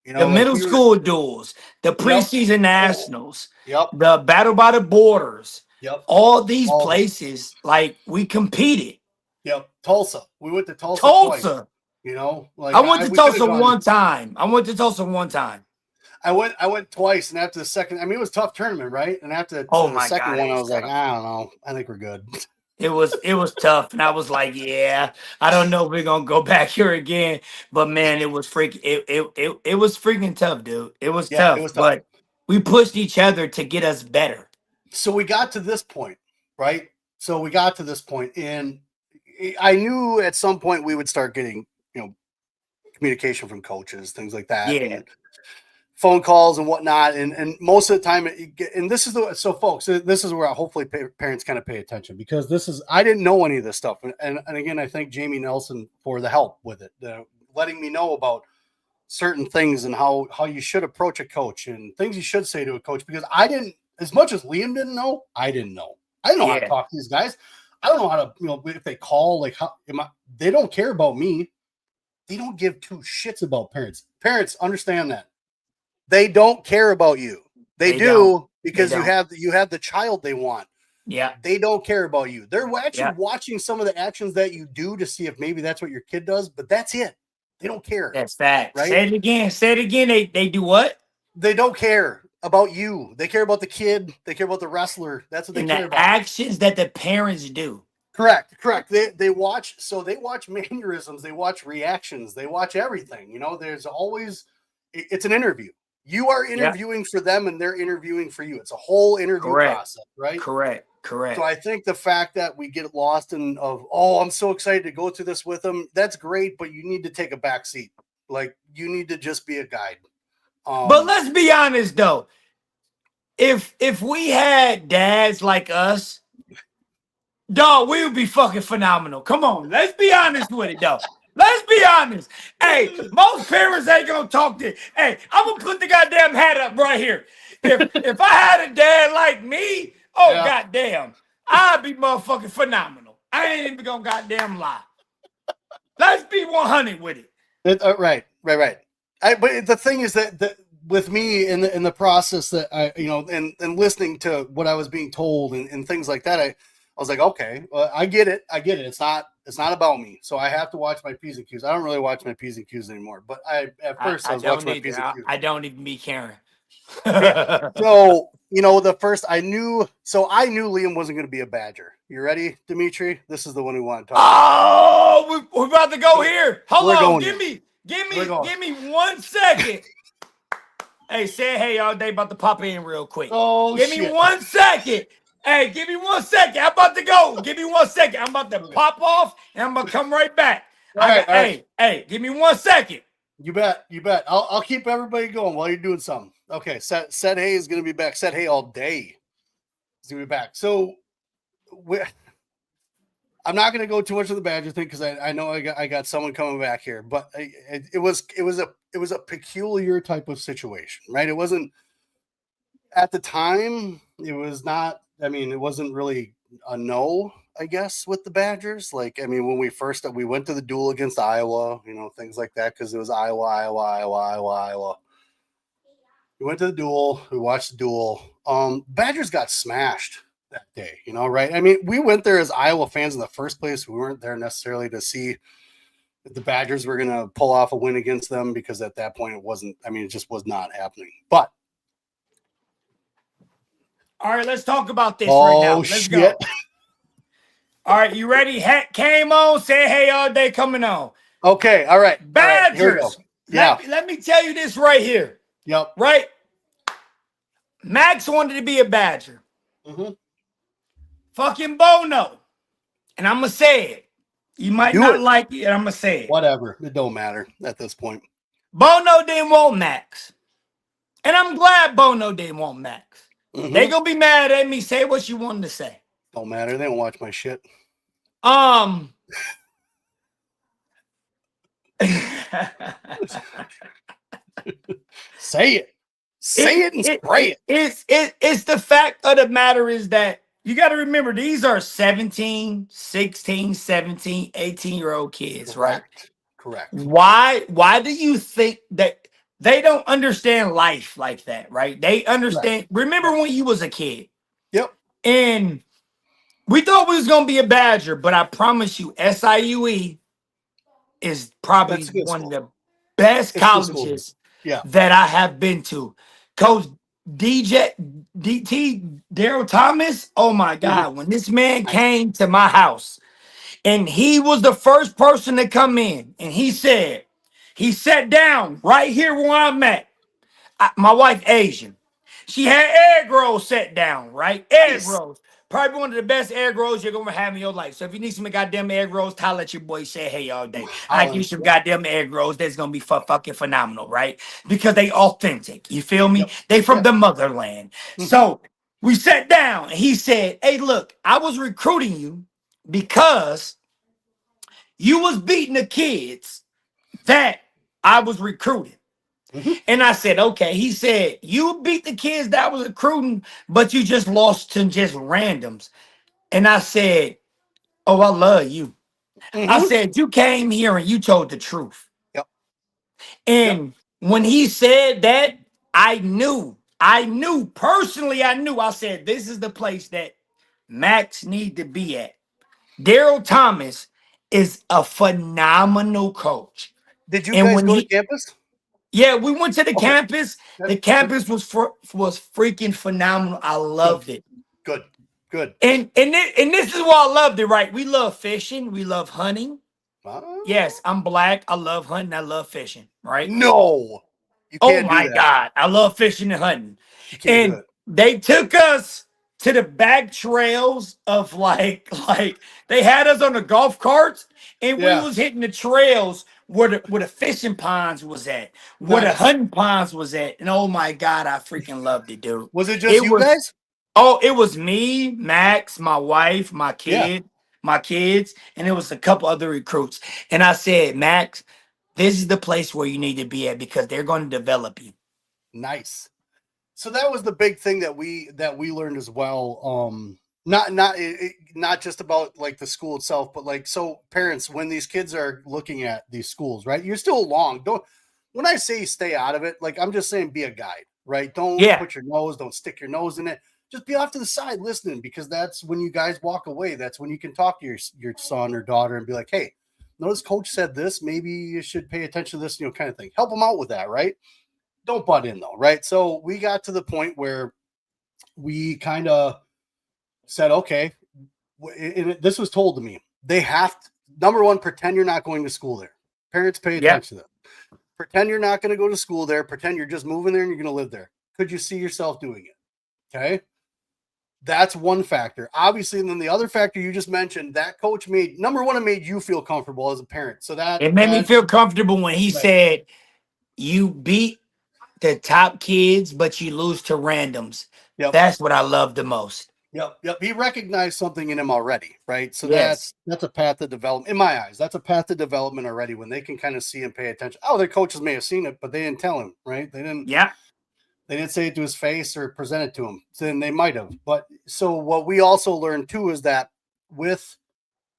You know, the middle school duels, the preseason nationals, the battle by the borders, all these places, like we competed. Tulsa. We went to Tulsa. Twice, you know, like I went to Tulsa one time. I went twice, and after the second, I mean, it was a tough tournament, right? And after the second one, I was like, I don't know. I think we're good. It was tough, and I was like, yeah, I don't know if we're gonna go back here again. But man, it was freaking it was freaking tough, dude. It was tough. It was tough. But we pushed each other to get us better. So we got to this point, right? And I knew at some point we would start getting, you know, communication from coaches, things like that. And phone calls and whatnot. And most of the time, and this is folks, this is where hopefully parents kind of pay attention, because I didn't know any of this stuff. And again, I thank Jamie Nelson for the help with it, letting me know about certain things and how you should approach a coach and things you should say to a coach, because I didn't, as much as Liam didn't know, I didn't know. I didn't know how to talk to these guys. I don't know how to, you know, if they call, like, they don't care about me. They don't give two shits about parents. Parents, understand that. They don't care about you. They They don't. do, They because don't. you have the child they want. Yeah. They don't care about you. They're actually Yeah. watching some of the actions that you do to see if maybe that's what your kid does, but that's it. They don't care, That's fact. right? Say it again. Say it again. They do what? They don't care about you. They care about the kid. They care about the wrestler. That's what they And care the about. actions that the parents do. Correct, correct. They watch, so they watch mannerisms, they watch reactions, they watch everything. You know, there's always it's an interview. You are Yeah. interviewing for them and they're interviewing for you. It's a whole interview Correct. process, right? Correct. So Correct. I think the fact that we get lost in of, oh, I'm so excited to go through this with them, that's great, but you need to take a back seat. Like, you need to just be a guide. But Um let's be honest though. If we had dads like us, dog, we would be fucking phenomenal. Come on, let's be honest with it, though. Let's be honest. Hey, most parents ain't gonna talk to. Hey, I'm gonna put the goddamn hat up right here. If I had a dad like me, oh yeah. goddamn, I'd be motherfucking phenomenal. I ain't even gonna goddamn lie. Let's be 100 with it. Right, right, right. But the thing is that with me in the process that I, you know, and listening to what I was being told and things like that, I was like, okay, well, I get it. It's not about me. So I have to watch my P's and Q's. I don't really watch my P's and Q's anymore. But at first I I was don't watching my either. P's and Q's. I don't even be caring. Yeah. So, you know, the first I knew Liam wasn't going to be a Badger. You ready, Dimitri? This is the one we want to talk Oh, we're about to go here. Hold We're on. going Give here. me, give We're me, going. give me 1 second. Hey, say hey all day about to pop in real quick. Oh, Give me shit. 1 second. Hey, give me 1 second. I'm about to go. Give me 1 second. I'm about to pop off and I'm gonna come right back. All right, all right. Hey, give me 1 second. You bet. You bet. I'll keep everybody going while you're doing something. Okay. Said Hey is going to be back. Said Hey all day is going to be back. So I'm not going to go too much of the Badger thing because I know I got someone coming back here, but it was a peculiar type of situation, right? It wasn't at the time. It was not. I mean, it wasn't really a no, I guess, with the Badgers. Like, I mean, when we went to the duel against Iowa, you know, things like that, because it was Iowa. We went to the duel. We watched the duel. Badgers got smashed that day, you know, right? I mean, we went there as Iowa fans in the first place. We weren't there necessarily to see if the Badgers were going to pull off a win against them, because at that point it wasn't. I mean, it just was not happening. But All right, let's talk about this right now. Let's shit. go. All right, you ready? Hat came on. Say hey all day coming on. Okay, all right. Badgers. All right, here we go. Yeah. Let me tell you this right here. Yep. Right? Max wanted to be a Badger. Mm-hmm. Fucking Bono. And I'm going to say it. You might not like it, and I'm going to say it. Whatever. It don't matter at this point. Bono didn't want Max. And I'm glad Bono didn't want Max. Mm-hmm. They going to be mad at me. Say what you wanted to say. Don't matter. They don't watch my shit. Say it. Say it and spray it. It's the fact of the matter is that you got to remember, these are 17, 16, 17, 18-year-old kids, right? Correct. Why do you think that they don't understand life like that, right? They understand. Right. Remember when you was a kid? Yep. And we thought we was going to be a Badger, but I promise you, SIUE is probably one of the best colleges that I have been to. Coach DT Daryl Thomas, oh my God, when this man came to my house, and he was the first person to come in, and he sat down right here where I'm at. My wife Asian. She had egg rolls set down, right? Egg rolls. Probably one of the best egg rolls you're gonna have in your life. So if you need some goddamn egg rolls, holler at your boy. Say hey all day. I give you some goddamn egg rolls. That's gonna be fucking phenomenal, right? Because they authentic. You feel me? Yep. They from the motherland. So we sat down and he said, "Hey, look, I was recruiting you because you was beating the kids that I was recruiting." And I said, okay. He said, you beat the kids that was recruiting, but you just lost to just randoms. And I said, oh, I love you. I said, you came here and you told the truth. Yep. And when he said that, I knew I knew personally, I said, this is the place that Max need to be at. Daryl Thomas is a phenomenal coach. Did you And guys when go to he, campus? yeah, we went to the Okay. campus. Good. The campus was freaking phenomenal. I Good. loved it. Good. Good. And this is why I loved it, right? We love fishing, we love hunting. Uh, Yes, I'm black. I love hunting, I love fishing, right? no, you Oh can't do my that. God, I love fishing and hunting. You can't do And it. they took us to the back trails of like they had us on the golf carts, and we Yeah. was hitting the trails where the fishing ponds was at, where the Nice. hunting ponds was at. And oh my God, I freaking loved it, dude. Was it just It you was guys? Oh, it was me, Max, my wife, Yeah. my kids, and it was a couple other recruits. And I said, Max, this is the place where you need to be at because they're going to develop you. Nice. So that was the big thing that we learned as well. Not just about like the school itself, but like, so parents, when these kids are looking at these schools, right? You're still along. Don't, when I say stay out of it, like I'm just saying be a guide, right? Don't Yeah. put your nose, don't stick your nose in it. Just be off to the side listening, because that's when you guys walk away. That's when you can talk to your son or daughter and be like, hey, notice coach said this. Maybe you should pay attention to this, kind of thing. Help them out with that, right? Don't butt in though, right? So we got to the point where we kind of said, okay, and this was told to me. They have to, number one, pretend you're not going to school there. Parents, pay Yep. attention to that. Pretend you're not going to go to school there. Pretend you're just moving there and you're going to live there. Could you see yourself doing it? Okay. That's one factor. Obviously, and then the other factor you just mentioned, that coach made, number one, it made you feel comfortable as a parent. So It made me that feel comfortable when he right. said, you beat the top kids, but you lose to randoms. Yep. That's what I love the most. Yep. He recognized something in him already, right? So Yes. that's a path to development in my eyes. That's a path to development already when they can kind of see and pay attention. Oh, their coaches may have seen it, but they didn't tell him, right? Yeah. They didn't say it to his face or present it to him. So then they might have. But so what we also learned too is that with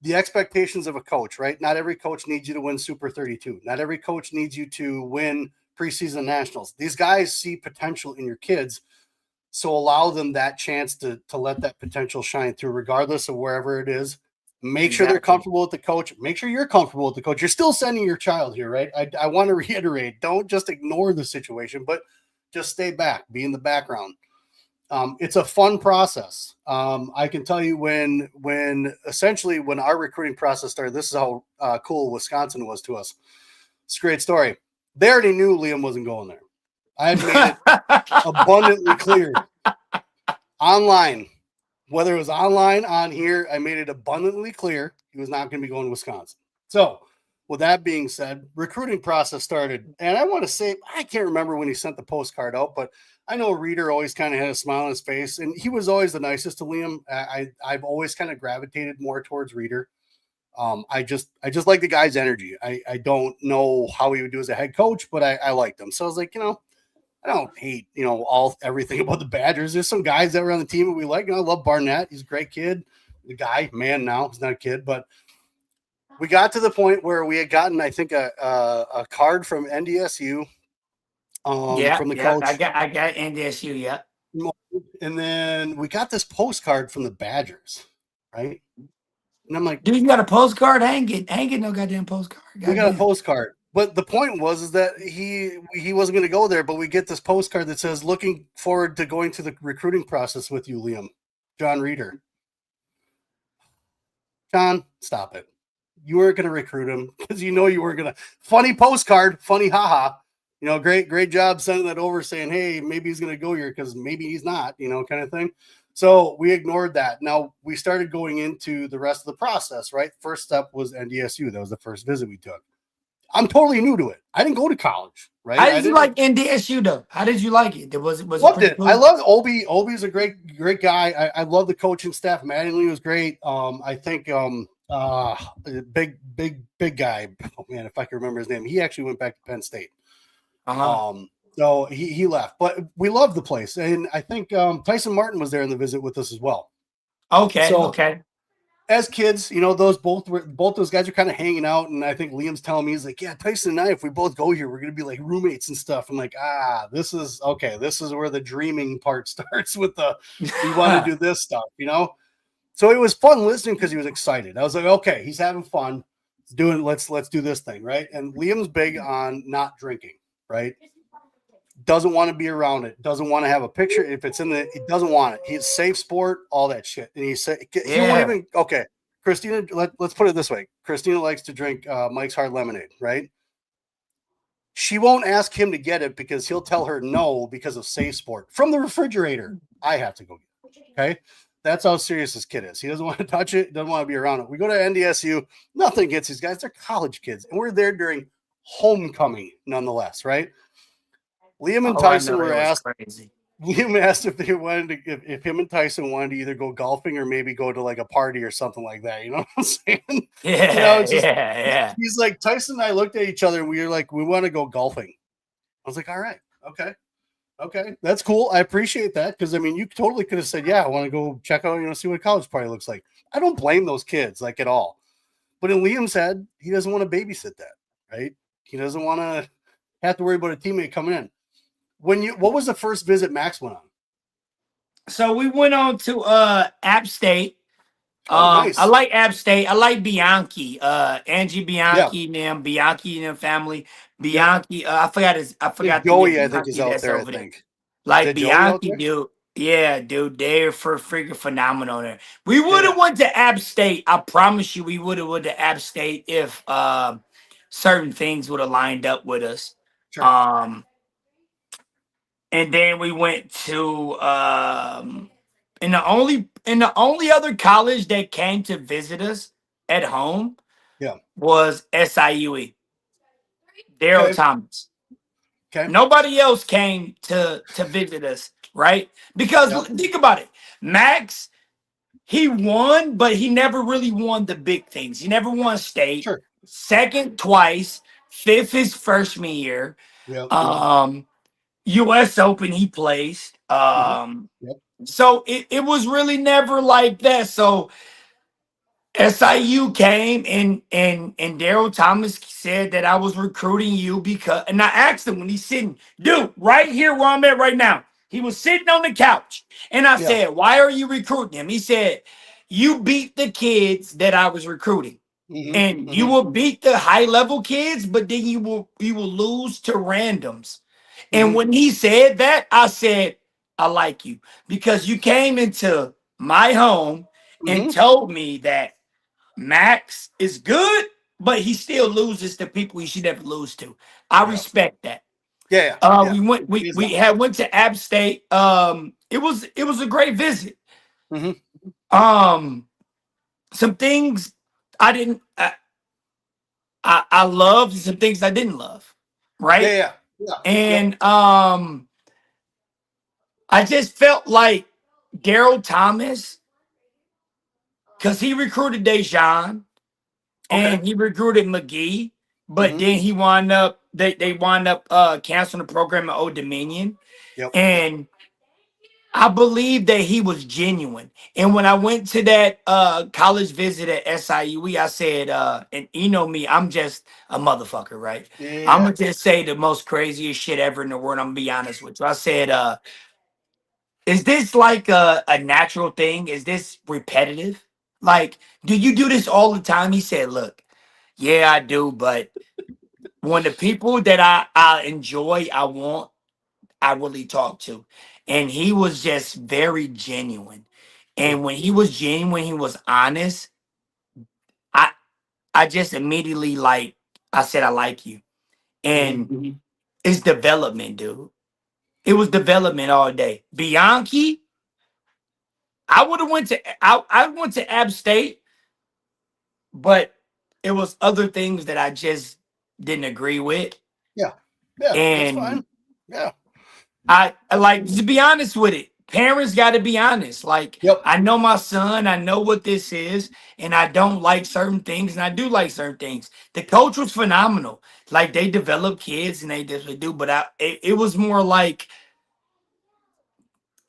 the expectations of a coach, right? Not every coach needs you to win Super 32. Not every coach needs you to win preseason nationals. These guys see potential in your kids. So allow them that chance to let that potential shine through, regardless of wherever it is. Make sure they're comfortable with the coach. Make sure you're comfortable with the coach. You're still sending your child here, right? I want to reiterate, don't just ignore the situation, but just stay back, be in the background. It's a fun process. I can tell you when essentially when our recruiting process started, this is how cool Wisconsin was to us. It's a great story. They already knew Liam wasn't going there. I had made it abundantly clear online, whether it was online, on here, I made it abundantly clear he was not going to be going to Wisconsin. So with that being said, recruiting process started. And I want to say, I can't remember when he sent the postcard out, but I know Reader always kind of had a smile on his face, and he was always the nicest to Liam. I've always kind of gravitated more towards Reader. I just like the guy's energy. I don't know how he would do as a head coach, but I liked him. So I was like, I don't hate, everything about the Badgers. There's some guys that were on the team that we like. I love Barnett. He's a great kid. The guy, man, now he's not a kid, but we got to the point where we had gotten, I think, a card from NDSU, from the coach. I got NDSU. Yeah. And then we got this postcard from the Badgers, right? And I'm like, dude, you got a postcard? I ain't get no goddamn postcard. We got a postcard. But the point was that he wasn't going to go there, but we get this postcard that says, looking forward to going to the recruiting process with you, Liam. John Reader. John, stop it. You weren't going to recruit him because you weren't going to. Funny postcard, funny haha. Great job sending that over saying, hey, maybe he's going to go here because maybe he's not, kind of thing. So we ignored that. Now we started going into the rest of the process, right? First step was NDSU. That was the first visit we took. I'm totally new to it. I didn't go to college, right? How did you like NDSU though? How did you like it? Was it loved pretty it? cool? I loved Obi. Obi's a great guy. I love the coaching staff. Mattingly was great. I think big guy. Oh man, if I can remember his name, he actually went back to Penn State. So he left, but we loved the place, and I think Tyson Martin was there in the visit with us as well. Okay. as kids, both those guys are kind of hanging out, and I think Liam's telling me he's like, yeah, Tyson and I, if we both go here, we're gonna be like roommates and stuff. I'm like, this is okay. This is where the dreaming part starts with the we want to do this stuff. So it was fun listening because he was excited. I was like, okay, he's having fun. Let's do this thing, right? And Liam's big on not drinking, right? Doesn't want to be around it, doesn't want to have a picture. If it's he doesn't want it. He's safe sport, all that shit. And he said he won't Yeah. even okay. Christina, let's put it this way. Christina likes to drink Mike's Hard Lemonade, right? She won't ask him to get it because he'll tell her no because of safe sport. From the refrigerator, I have to go get it. Okay. That's how serious this kid is. He doesn't want to touch it, doesn't want to be around it. We go to NDSU, nothing gets these guys. They're college kids. And we're there during homecoming, nonetheless, right? Liam and Oh, I Tyson know were it was asked. crazy. Liam asked if they wanted to, if him and Tyson wanted to either go golfing or maybe go to like a party or something like that. You know what I'm saying? Yeah, It's just yeah. he's like Tyson and I looked at each other and we were like, we want to go golfing. I was like, all right, okay, that's cool. I appreciate that because I mean, you totally could have said, yeah, I want to go check out, see what a college party looks like. I don't blame those kids like at all. But in Liam's head, he doesn't want to babysit that, right? He doesn't want to have to worry about a teammate coming in. What was the first visit Max went on? So we went on to App State. Oh, I nice. like App State. I like Bianchi. Angie Yeah. Bianchi and them, Bianchi and them family. Yep. Bianchi, I I think forgot the name Joey, I think, is Bianchi out that's there, I over there. think. Is Like that Joey out Bianchi, there? dude. Yeah, dude, they're for freaking phenomenal there. We would Yeah. have went to App State. I promise you, we would have went to App State if certain things would have lined up with us. Sure. Um, and then we went to and the only other college that came to visit us at home Yeah. was SIUE, Daryl Okay. Thomas. Okay. Nobody else came to visit us, right? Because Yep. think about it, Max, he won, but he never really won the big things. He never won state, Sure. second twice, fifth his freshman year. Yep. US Open he placed. Mm-hmm. Yep. So it was really never like that. So SIU came and Daryl Thomas said that I was recruiting you because, and I asked him when he's sitting, dude, right here where I'm at right now. He was sitting on the couch, and I Yeah. said, "Why are you recruiting him?" He said, "You beat the kids that I was recruiting, Mm-hmm. and you Mm-hmm. will beat the high level kids, but then you will lose to randoms." And Mm-hmm. when he said that, I said, "I like you because you came into my home and Mm-hmm. told me that Max is good, but he still loses to people he should never lose to. I Yeah. respect that." Yeah. Yeah. We went It we is we that. had went to App State. It was a great visit. Mm-hmm. Um some things I didn't I loved, some things I didn't love. Yeah. Right? Yeah. Yeah. Yep. And I just felt like Daryl Thomas, because he recruited Dejan Okay. and he recruited McGee, but Mm-hmm. then they wound up canceling the program at Old Dominion. Yep. And I believe that he was genuine. And when I went to that college visit at SIUE, I said, and you know me, I'm just a motherfucker, right? I'm Yeah. gonna just say the most craziest shit ever in the world. I'm gonna be honest with you. I said, is this like a natural thing? Is this repetitive? Like, do you do this all the time? He said, look, yeah, I do, but when the people that I enjoy, I really talk to. And he was just very genuine. Good. And when he was genuine, he was honest. I I just immediately like I said I like you. Mm-hmm. And it's development, dude. It was development all day. Bianchi, I went to App State, but it was other things that I just didn't agree with. Yeah. Yeah. That's And fine. Yeah. I like to be honest with it. Parents got to be honest. Like, Yep. I know my son, I know what this is, and I don't like certain things, and I do like certain things. The coach was phenomenal. Like, they develop kids and they just do, but it was more like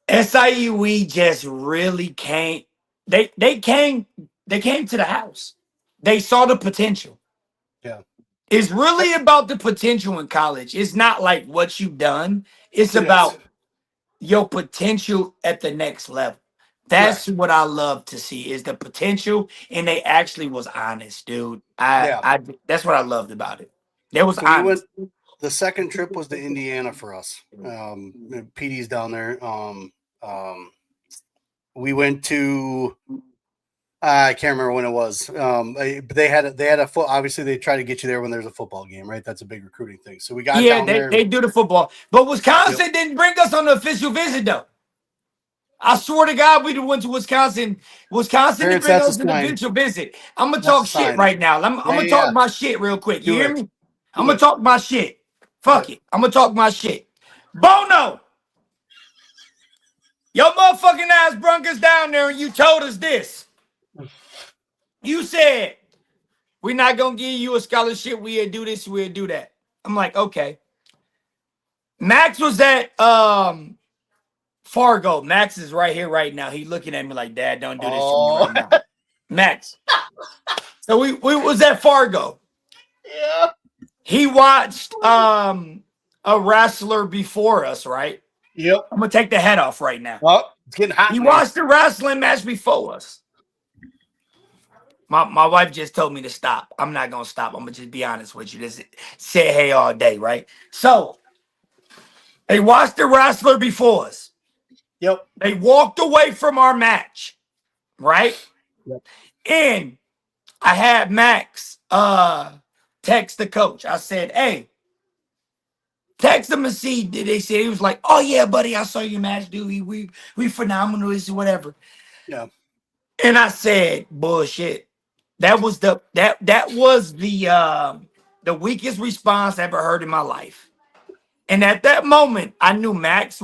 SIUE just really can't. They came. They came to the house. They saw the potential. Yeah. It's really about the potential in college. It's not like what you've done. It's It is. about your potential at the next level. That's Correct. what I love to see is the potential, and they actually was honest, dude. Yeah. I that's what I loved about it. They was So we went. honest. The second trip was to Indiana for us. PD's down there. We went to. I can't remember when it was. They had a foot. Obviously, they try to get you there when there's a football game, right? That's a big recruiting thing. So we got Yeah, down they, there. they do the football. But Yep. Wisconsin didn't bring us on the official visit, though. I swear to God, we went to Wisconsin. Wisconsin didn't Parents, bring that's a us on the sign. official visit. I'm gonna That's talk a shit sign. right now. I'm gonna Yeah. talk my shit real quick. You Do hear it. me? Do I'm gonna it. talk my shit. Fuck it. I'm gonna talk my shit. Bono, your motherfucking ass brung us down there and you told us this. You said, we're not gonna give you a scholarship. We'll do this, we'll do that. I'm like, okay. Max was at Fargo. Max is right here right now. He looking at me like, Dad, don't do this to me Oh. right now. Max. So we was at Fargo. Yeah. He watched a wrestler before us, right? Yep. I'm gonna take the head off right now. Oh, it's getting hot. He in here. watched the wrestling match before us. My wife just told me to stop. I'm not gonna stop. I'm gonna just be honest with you. Just say hey all day, right? So they watched the wrestler before us. Yep. They walked away from our match, right? Yep. And I had Max text the coach. I said, hey, text him and see. Did they say he was like, oh yeah, buddy, I saw your match, dude. We phenomenal, this whatever. Yeah. And I said, bullshit. That was the weakest response I ever heard in my life. And at that moment, I knew Max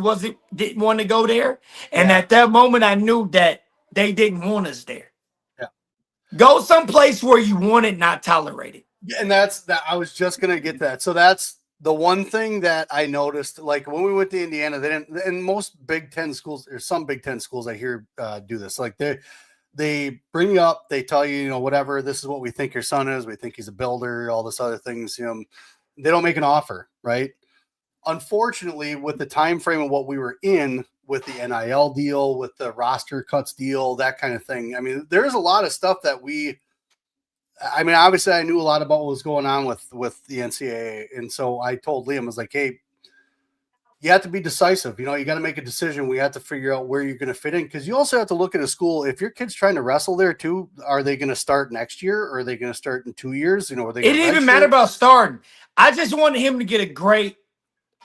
didn't want to go there. And Yeah. at that moment, I knew that they didn't want us there. Yeah. Go someplace where you want it, not tolerate it. And that's that. I was just gonna get that. So that's the one thing that I noticed. Like when we went to Indiana, they didn't. And most Big Ten schools, or some Big Ten schools, I hear do this. Like they bring you up, they tell you, whatever. This is what we think your son is. We think he's a builder. All this other things. They don't make an offer, right? Unfortunately, with the time frame of what we were in, with the NIL deal, with the roster cuts deal, that kind of thing. I mean, there's a lot of stuff that obviously I knew a lot about what was going on with the NCAA. And so I told Liam, I was like, hey, you have to be decisive. You got to make a decision. We have to figure out where you're going to fit in. Because you also have to look at a school. If your kid's trying to wrestle there too, are they going to start next year? Or are they going to start in 2 years? Are they It didn't even matter about starting. I just wanted him to get a great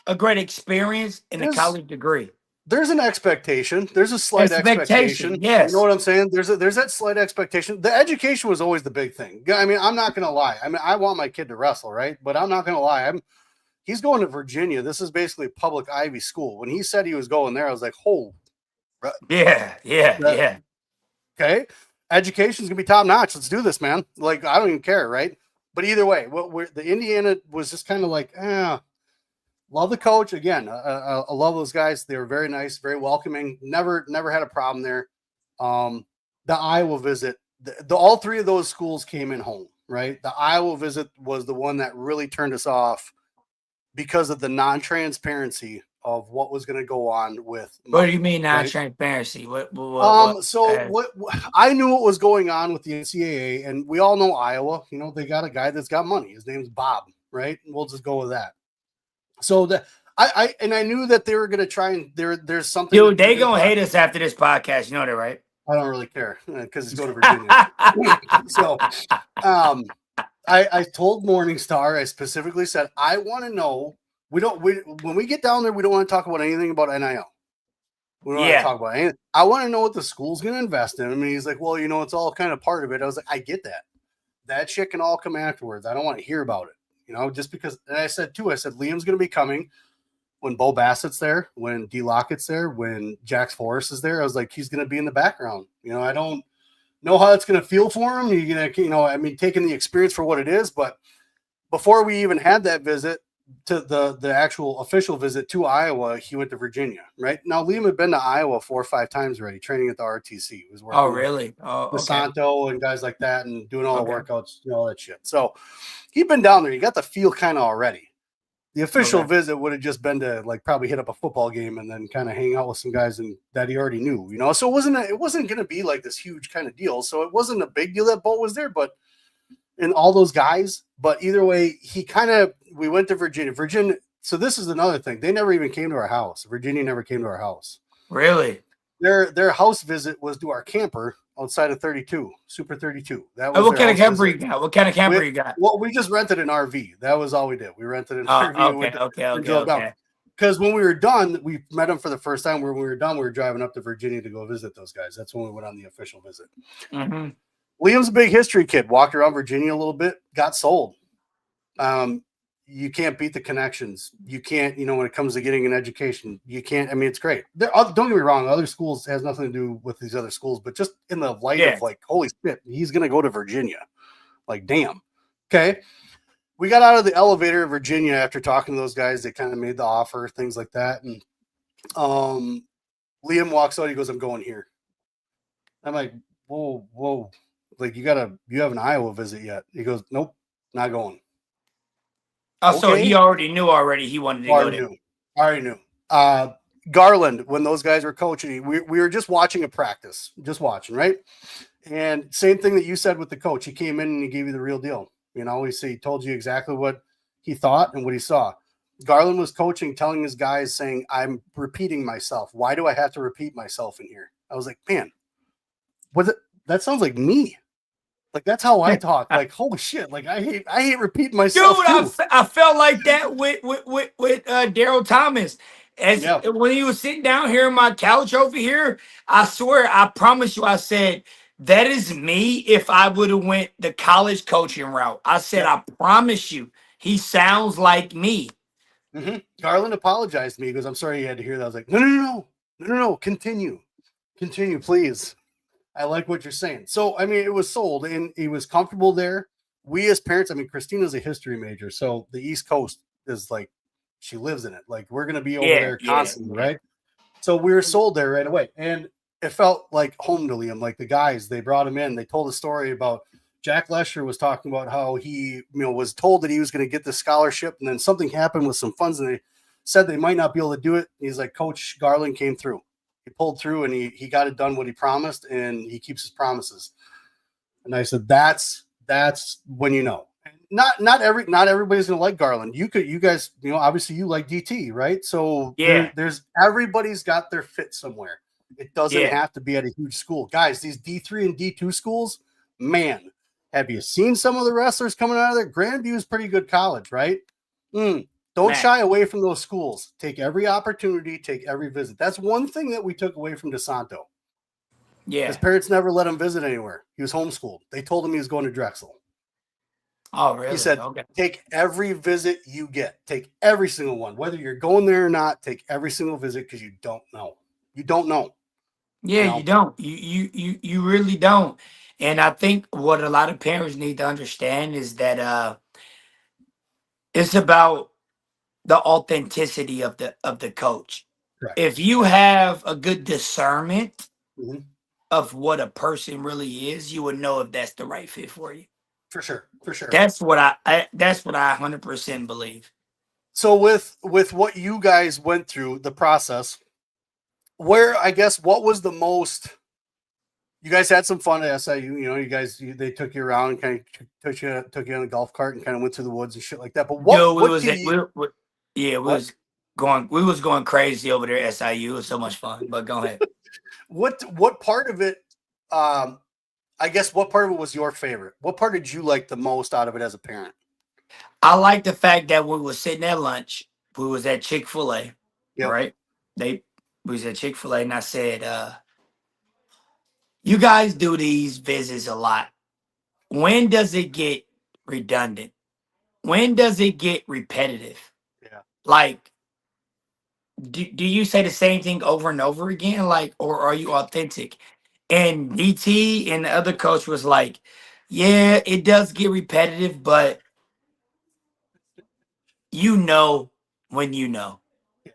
experience and a college degree. There's an expectation. There's a slight expectation. Yes. You know what I'm saying? There's that slight expectation. The education was always the big thing. I mean, I'm not going to lie. I mean, I want my kid to wrestle, right? But I'm not going to lie. He's going to Virginia. This is basically a public Ivy school. When he said he was going there, I was like, oh. Yeah. Okay. Education's going to be top notch. Let's do this, man. Like, I don't even care, right? But either way, the Indiana was just kind of like, love the coach. Again, I love those guys. They were very nice, very welcoming. Never had a problem there. The Iowa visit, all three of those schools came in home, right? The Iowa visit was the one that really turned us off because of the non-transparency of what was going to go on with. What do you mean non-transparency? What? What I knew what was going on with the NCAA, and we all know Iowa. They got a guy that's got money. His name's Bob, right? We'll just go with that. So I knew that they were going to try and there's something. Dude, they going to hate us after this podcast. You know that, right? I don't really care because it's going to Virginia. So I told Morningstar, I specifically said, I want to know, when we get down there, we don't want to talk about anything about NIL. We don't want to talk about anything. I want to know what the school's going to invest in. I mean, he's like, well, it's all kind of part of it. I was like, I get that. That shit can all come afterwards. I don't want to hear about it. Just because. And I said, Liam's going to be coming when Bo Bassett's there, when D Lockett's there, when Jax Forrest is there. I was like, he's going to be in the background. I don't know how it's going to feel for him. You're going to, taking the experience for what it is. But before we even had that visit, to the actual official visit to Iowa, he went to Virginia. Right now, Liam had been to Iowa 4 or 5 times already, training at the RTC. He was Oh, working with really? Oh, okay. DeSanto and guys like that, and doing all the Okay. workouts, all that shit. So he'd been down there. He got the feel kind of already. The official Okay. visit would have just been to like probably hit up a football game and then kind of hang out with some guys and that he already knew. So it wasn't going to be like this huge kind of deal. So it wasn't a big deal that Bo was there, but and all those guys. But either way, we went to Virginia. Virginia. So this is another thing. They never even came to our house. Virginia never came to our house. Really? Their house visit was to our camper outside of 32, Super 32. That Oh, was what their kind of house camper visit. you got? What kind of camper We, you got? well, we just rented an RV. That was all we did. We rented an RV. We Okay. went to, Okay. and Okay. drove down. Okay. Because when we were done, we met them for the first time. When we were done, we were driving up to Virginia to go visit those guys. That's when we went on the official visit. Mm-hmm. Liam's a big history kid. Walked around Virginia a little bit. Got sold. You can't beat the connections. You can't, when it comes to getting an education, you can't. I mean, it's great. Don't get me wrong. Other schools has nothing to do with these other schools, but just in the light Yeah. of like, holy shit, he's going to go to Virginia. Like, damn. Okay. We got out of the elevator in Virginia after talking to those guys. They kind of made the offer, things like that. And Liam walks out. He goes, "I'm going here." I'm like, whoa. Like, you have an Iowa visit yet? He goes, "Nope, not going." Oh, so he Okay. already knew already he wanted to go there. Already knew. Garland, when those guys were coaching, we were just watching a practice, just watching, right? And same thing that you said with the coach. He came in and he gave you the real deal. He told you exactly what he thought and what he saw. Garland was coaching, telling his guys, saying, "I'm repeating myself. Why do I have to repeat myself in here?" I was like, man, that sounds like me. Like, that's how I talk. Like, holy shit. Like, I hate repeating myself too. I felt like that with Daryl Thomas. As Yeah. when he was sitting down here on my couch over here, I swear, I promise you, I said that is me if I would have went the college coaching route. I said, Yep. I promise you, he sounds like me. Mm-hmm. Garland apologized to me. He goes, "I'm sorry you had to hear that." I was like, no. Continue, please. I like what you're saying. So, I mean, it was sold and he was comfortable there. We as parents, I mean, Christina's a history major. So the East Coast is like, she lives in it. Like, we're going to be over there constantly, right? So we were sold there right away. And it felt like home to Liam. Like, the guys, they brought him in. They told a story about Jack Lesher was talking about how he, was told that he was going to get the scholarship. And then something happened with some funds and they said they might not be able to do it. He's like, Coach Garland came through. He pulled through and he got it done what he promised, and he keeps his promises. And I said, that's when Not everybody's gonna like Garland. You guys, obviously you like DT, right? So there's everybody's got their fit somewhere. It doesn't have to be at a huge school. Guys, these D3 and D2 schools, man, have you seen some of the wrestlers coming out of there? Grandview is pretty good college, right? Don't shy away from those schools. Take every opportunity, take every visit. That's one thing that we took away from DeSanto. Yeah. His parents never let him visit anywhere. He was homeschooled. They told him he was going to Drexel. Oh, really? He said, take every visit you get. Take every single one. Whether you're going there or not, take every single visit because you don't know. You don't know. Yeah, you don't. You really don't. And I think what a lot of parents need to understand is that it's about the authenticity of the coach. Correct. If you have a good discernment Mm-hmm. of what a person really is, you would know if that's the right fit for you. For sure. That's what I 100% believe. So with what you guys went through, the process, what was the most? You guys had some fun at SIU. They took you around and kind of took you on a golf cart and kind of went through the woods and shit like that. But we was going crazy over there at SIU. It was so much fun. But go ahead. What part of it? I guess what part of it was your favorite? What part did you like the most out of it as a parent? I like the fact that we were sitting at lunch. We was at Chick-fil-A, right? We was at Chick-fil-A, and I said, "You guys do these visits a lot. When does it get redundant? When does it get repetitive? Yeah. Like, do you say the same thing over and over again? Like, or are you authentic?" And DT and the other coach was like, "Yeah, it does get repetitive, but you know when you know. Yeah,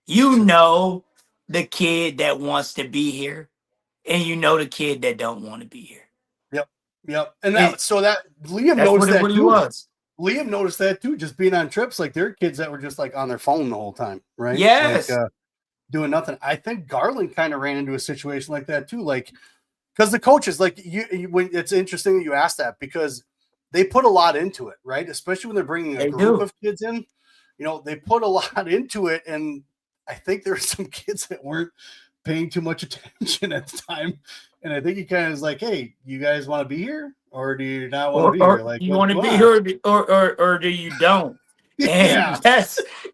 You true. know the kid that wants to be here, and you know the kid that don't want to be here. Yep. Yep. And It, that Liam that's what noticed it that really too. was. Liam noticed that too, just being on trips. Like there are kids that were just like on their phone the whole time, right? Like Yes, doing nothing. I think Garland kind of ran into a situation like that too. Like because the coaches, like when it's interesting that you asked that because they put a lot into it, right? Especially when they're bringing a they group do. of kids in, they put a lot into it, and I think there were some kids that weren't paying too much attention at the time, and I think he kind of was like, "Hey, you guys want to be here, or do you not want to be here? Or Like, you what want do to you be want?" here, or do you don't? And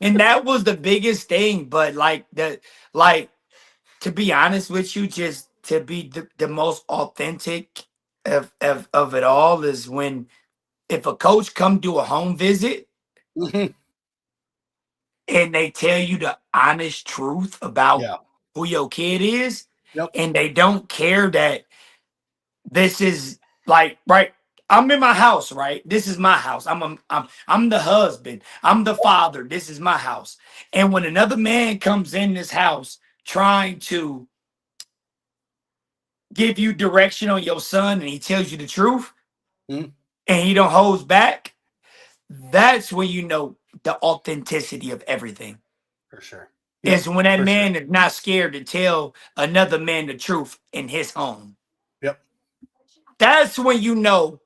Yeah. that was the biggest thing. But like to be honest with you, just to be the most authentic of it all is when if a coach come do a home visit Mhm. and they tell you the honest truth about Yeah. who your kid is, Yep. and they don't care that this is like right. I'm in my house, right? This is my house. I'm the husband. I'm the father. This is my house. And when another man comes in this house trying to give you direction on your son and he tells you the truth Mhm. and he don't hold back, that's when you know the authenticity of everything. For sure. Is Yep. when that For sure. man is not scared to tell another man the truth in his home. Yep. That's when you know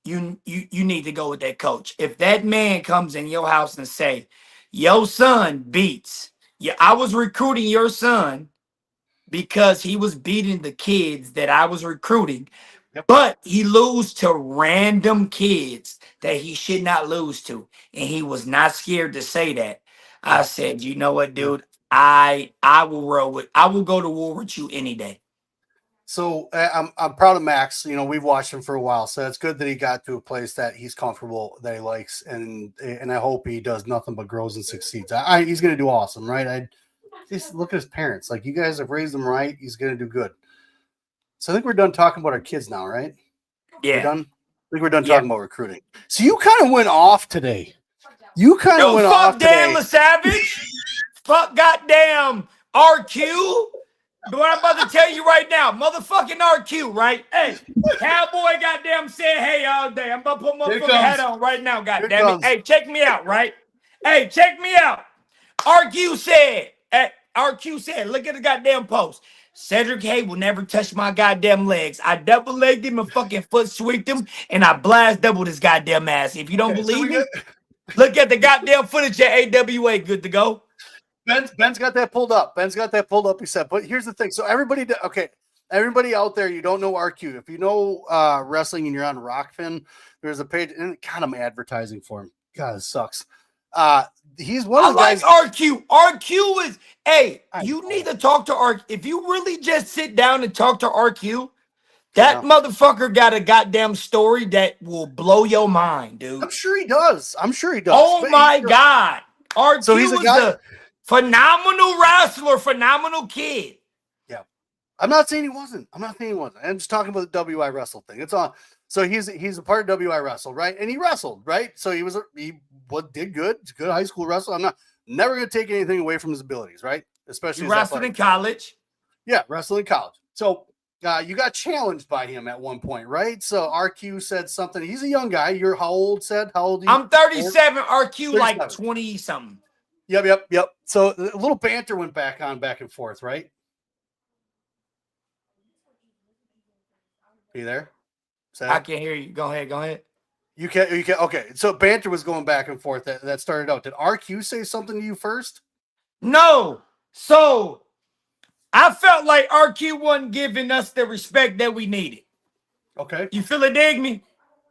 you need to go with that coach. If that man comes in your house and say, your son beats, yeah, I was recruiting your son because he was beating the kids that I was recruiting, Yep. but he lose to random kids that he should not lose to. And he was not scared to say that. I Yeah. said, you know what, Yeah. dude? I will roll with I will go to war with you any day. So I'm proud of Max. We've watched him for a while, so it's good that he got to a place that he's comfortable, that he likes, and I hope he does nothing but grows and succeeds. He's going to do awesome, right? I just look at his parents. Like you guys have raised him right. He's going to do good. So I think we're done talking about our kids now, right? We're Yeah. done. I think we're done Yeah. talking about recruiting. So you kind of went off today. You kind of Yo, went fuck off Dan today. LaSavage. Fuck goddamn RQ. But what I'm about to tell you right now, motherfucking RQ, right? Hey, Cowboy goddamn said hey all day. I'm about to put Here it motherfucking hat comes. on right now, Here it goddamn it. comes. Hey, check me out, right? Hey, check me out. RQ said, look at the goddamn post. Cedric Hay will never touch my goddamn legs. I double legged him and fucking foot sweeped him, and I blast doubled his goddamn ass. If you don't Okay, so believe we got me, look at the goddamn footage at AWA. Good to go. Ben's got that pulled up. Ben's got that pulled up. He said, but here's the thing. So everybody out there, you don't know RQ. If you know wrestling and you're on Rockfin, there's a page, and God, I'm advertising for him. God, it sucks. He's one I of the like guys. RQ. RQ is, hey, I you need know. to talk to RQ. If you really just sit down and talk to RQ, that Yeah, motherfucker got a goddamn story that will blow your mind, I'm dude. sure he does. I'm sure he does. Oh But my God. so he's a RQ is guy. a phenomenal wrestler, phenomenal kid. Yeah, I'm not saying he wasn't. I'm not saying he wasn't. I'm just talking about the WI wrestle thing. It's on. So he's a part of WI wrestle, right? And he wrestled, right? So he did good. He's a good high school wrestler. I'm never going to take anything away from his abilities, right? He Especially his wrestled in athletic. college. Yeah, wrestling in college. So you got challenged by him at one point, right? So RQ said something. He's a young guy. You're how old? Said how old? I'm 37, RQ like 37. 20 something. Yep. So a little banter went back and forth, right? Are you there? I Sad? can hear you. Go ahead. You can. Okay. So banter was going back and forth. That started out. Did RQ say something to you first? No. So I felt like RQ wasn't giving us the respect that we needed. Okay. You feel it, dig me?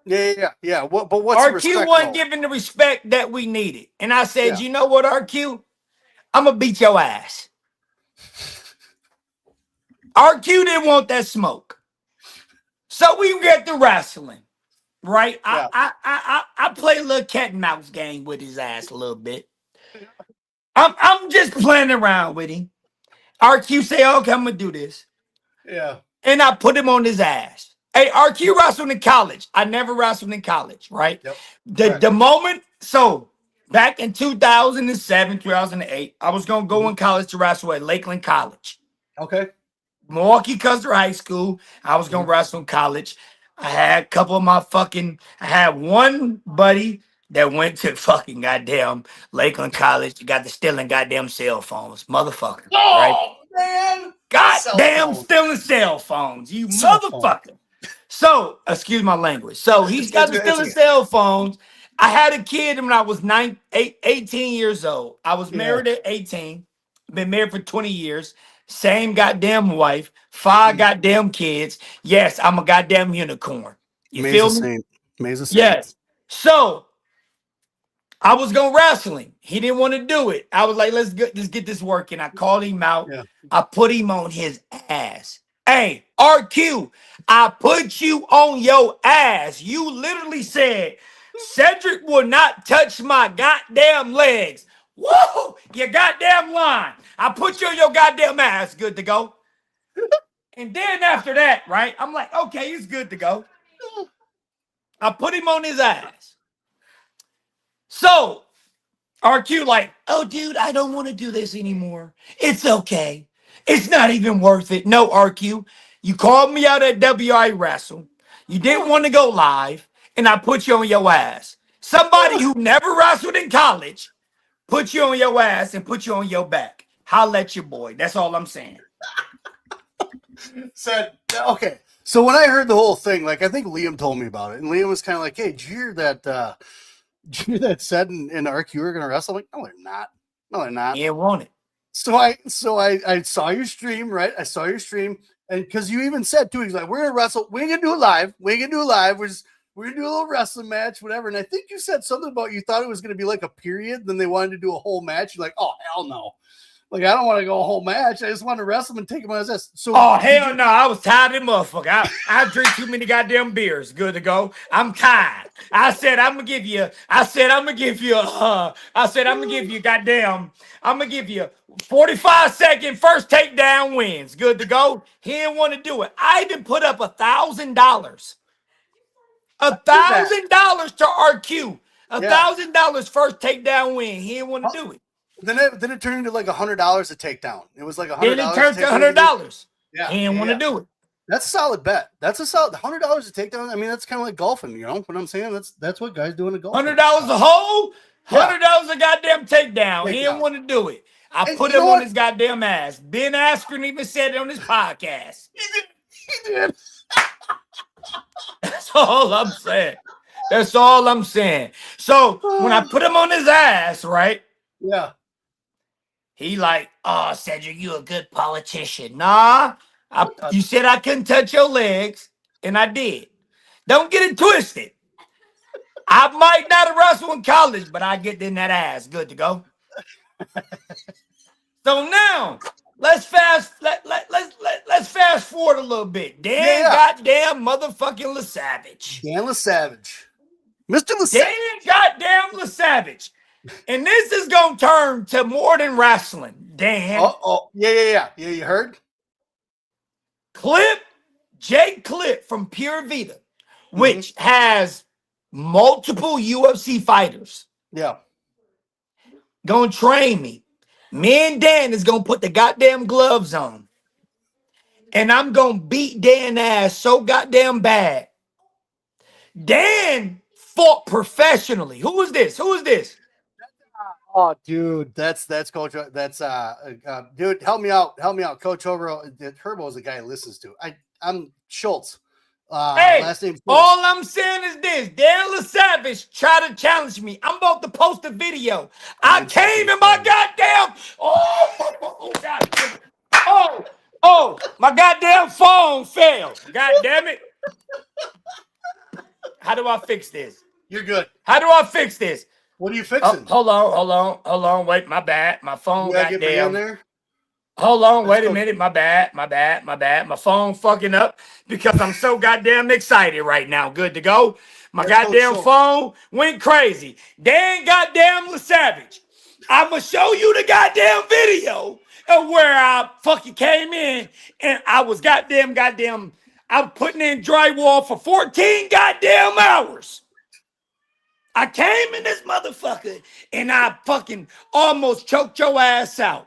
Yeah. But what's the RQ respect wasn't though? giving the respect that we needed. And I said, Yeah. you know what, RQ? I'm going to beat your ass. RQ didn't want that smoke. So we get to wrestling, right? Yeah. I play a little cat and mouse game with his ass a little bit. I'm just playing around with him. RQ say, okay, I'm going to do this. Yeah. And I put him on his ass. Hey, RQ wrestled in college. I never wrestled in college, right? Yep. The Correct. moment, so Back in 2007, 2008, I was gonna go in college to wrestle at Lakeland College, Okay. Milwaukee Custer High School. I was gonna Mhm. wrestle in college. I had a couple of I had one buddy that went to fucking goddamn Lakeland College, got the stealing goddamn cell phones, motherfucker, right? Oh man, cell Goddamn phone, stealing cell phones, you cell phone. motherfucker. So, excuse my language. So he's got It's the good. It's stealing okay. cell phones. I had a kid when I was 18 years old. I was Yeah. married at 18, been married for 20 years. Same goddamn wife, 5 Mm. goddamn kids. Yes, I'm a goddamn unicorn. You May's the feel me? same. May's the same. Yes. So I was gonna wrestle him. He didn't want to do it. I was like, let's get this working. I called him out. Yeah. I put him on his ass. Hey, RQ, I put you on your ass. You literally said, Cedrick will not touch my goddamn legs. Whoa, you goddamn lying. I put you on your goddamn ass. Good to go. And then after that, right, I'm like, okay, he's good to go. I put him on his ass. So RQ like, oh, dude, I don't want to do this anymore. It's okay. It's not even worth it. No, RQ. You called me out at WI Wrestle. You didn't want to go live, and I put you on your ass. Somebody who never wrestled in college put you on your ass and put you on your back. Holla at your boy. That's all I'm saying. Said okay. So when I heard the whole thing, like I think Liam told me about it, and Liam was kind of like, "Hey, did you hear that? Did you hear that said in RQ are gonna wrestle?" I'm like, no, they're not. No, they're not. He didn't want it. So I saw your stream, right? I saw your stream, and because you even said too, he's like, "We're gonna wrestle. We ain't gonna do it live. We ain't gonna do it live. We're gonna do a little wrestling match, whatever." And I think you said something about you thought it was gonna be like a period, then they wanted to do a whole match. You're like, "Oh hell no!" Like I don't want to go a whole match. I just want to wrestle him and take him on his ass. So Oh, hell no. I was tired of that motherfucker. I drink too many goddamn beers. Good to go. I'm tired. I said, I'm going to give you, goddamn, I'm going to give you 45-second first takedown wins. Good to go. He didn't want to do it. I even put up $1,000. did that. $1,000 to RQ. Yeah. $1,000 first takedown win. He didn't want to do it. Then it turned into like $100 a takedown. It was like $100. Then it turned to $100. Yeah. He didn't want to do it. That's a solid bet. That's a solid $100 a takedown. I mean, that's kind of like golfing, you know what I'm saying? That's what guys do in a golf. $100 a hole, $100 a goddamn takedown. He didn't want to do it. I And put you him know on what? his goddamn ass. Ben Askren even said it on his podcast. He did. That's all I'm saying. That's all I'm saying. So when I put him on his ass, right? Yeah. He like, oh, Cedric, you a good politician. Nah, you said I couldn't touch your legs, and I did. Don't get it twisted. I might not have wrestled in college, but I get in that ass. Good to go. So now let's fast forward a little bit. Dan goddamn motherfucking LaSavage. Dan LaSavage. Mr. LaSavage. Dan goddamn LaSavage. And this is gonna turn to more than wrestling, Dan. Yeah. You heard? Jake Clip from Pure Vita, which has multiple UFC fighters. Yeah. Gonna train me. Me and Dan is gonna put the goddamn gloves on. And I'm gonna beat Dan ass so goddamn bad. Dan fought professionally. Who is this? Oh, dude, that's Coach. That's dude. Help me out, Coach Herbo is the guy he listens to. I'm Schultz. Hey, last name. all I'm saying is this: Dan LaSavage tried to challenge me. I'm about to post a video. I came in my goddamn. My goddamn phone failed. God damn it! How do I fix this? You're good. How do I fix this? What are you fixing? Hold on. Wait, my bad. My phone got down there. Hold on, wait a minute. My bad. My phone fucking up because I'm so goddamn excited right now. Good to go. My goddamn phone went crazy. Dan goddamn LaSavage. I'ma show you the goddamn video of where I fucking came in and I was goddamn, I was putting in drywall for 14 goddamn hours. I came in this motherfucker and I fucking almost choked your ass out.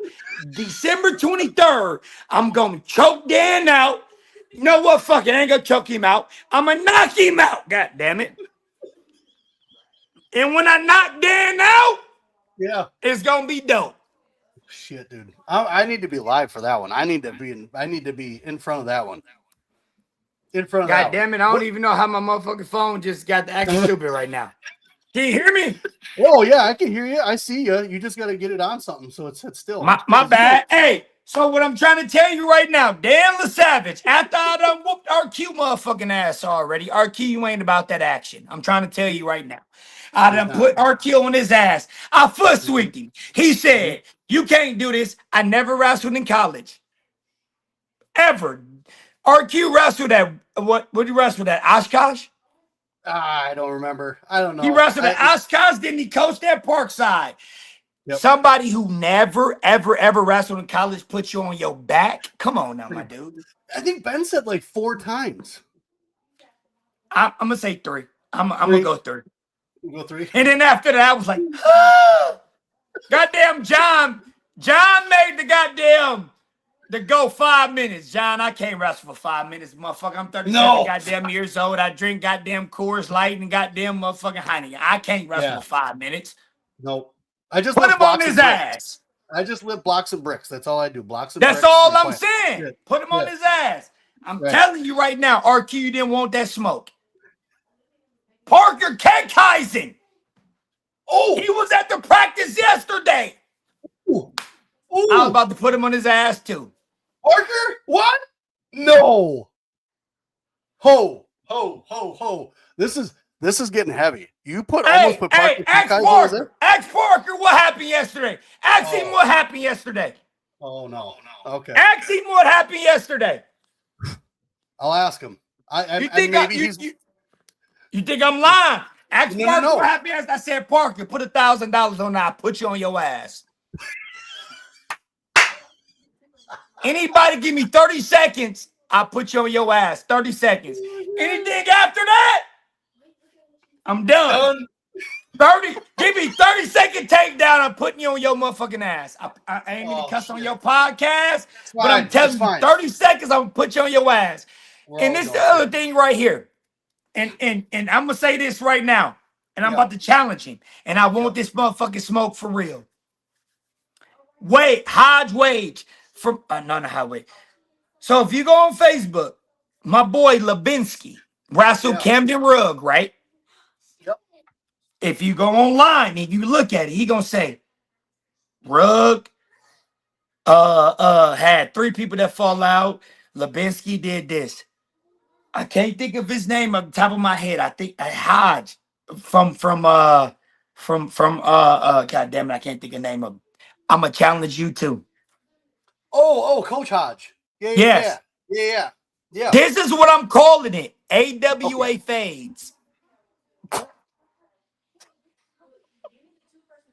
December 23rd, I'm gonna choke Dan out. You know what? Fuck it, I ain't gonna choke him out. I'm gonna knock him out, god damn it. And when I knock Dan out, Yeah. it's gonna be dope. Shit, dude. I need to be live for that one. I need to be in front of that one. In front of God that damn one. it, I don't even know how my motherfucking phone just got to acting stupid right now. Can you hear me? Oh yeah, I can hear you. I see you. You just got to get it on something so it's still. My bad. Hey, so what I'm trying to tell you right now, Dan LaSavage, after I done whooped RQ motherfucking ass already, RQ, you ain't about that action. I'm trying to tell you right now. I He's done not. put RQ on his ass. I foot sweeped him. He said, you can't do this. I never wrestled in college. Ever. RQ wrestled at, what did he wrestle at? Oshkosh? I don't remember. I don't He know. wrestled at Oshkosh, didn't he coach at Parkside? Yep. Somebody who never, ever wrestled in college put you on your back? Come on now, my dude. I think Ben said like 4 times. I'm going to say 3. I'm going to go 3. You go 3. And then after that, I was like, ah! Goddamn John. John made the go 5 minutes. John, I can't wrestle for 5 minutes, motherfucker. I'm 37 goddamn years old. I drink goddamn Coors Light and goddamn motherfucking Heineken. I can't wrestle for 5 minutes. Nope. I just put him on his ass. I just lift blocks and bricks. That's all I do. Blocks and bricks. That's all I'm saying. Yeah. Put him on his ass. I'm telling you right now, RQ, you didn't want that smoke. Parker Keckheisen. Oh, he was at the practice yesterday. Ooh. Ooh. I was about to put him on his ass too. Parker? What? No. Ho, ho, ho, ho. This is getting heavy. You almost put Parker. Ask Parker what happened yesterday. Ask him what happened yesterday. Oh no. Okay. Ask him what happened yesterday. I'll ask him. You think I'm lying? Ask Parker what happened yesterday. I said, Parker, put $1,000 on that. I'll put you on your ass. Anybody give me 30 seconds, I'll put you on your ass. 30 seconds. Anything after that, I'm done. 30. Give me 30-second takedown. I'm putting you on your motherfucking ass. I ain't even cuss on your podcast, but I'm telling you, 30 seconds, I'm gonna put you on your ass. And this is the other thing right here. And I'm gonna say this right now, and I'm about to challenge him. And I want this motherfucking smoke for real. Hodge Wage from not Highway. So if you go on Facebook, my boy Lebinsky wrestled Camden Rugg, right? Yep. If you go online and you look at it, he gonna say Rugg had 3 people that fall out. Lebinsky did this. I can't think of his name off the top of my head. I think Hodge from god damn it, I can't think of the name of him. I'm gonna challenge you too. Oh, Coach Hodge. Yeah. This is what I'm calling it. AWA fades.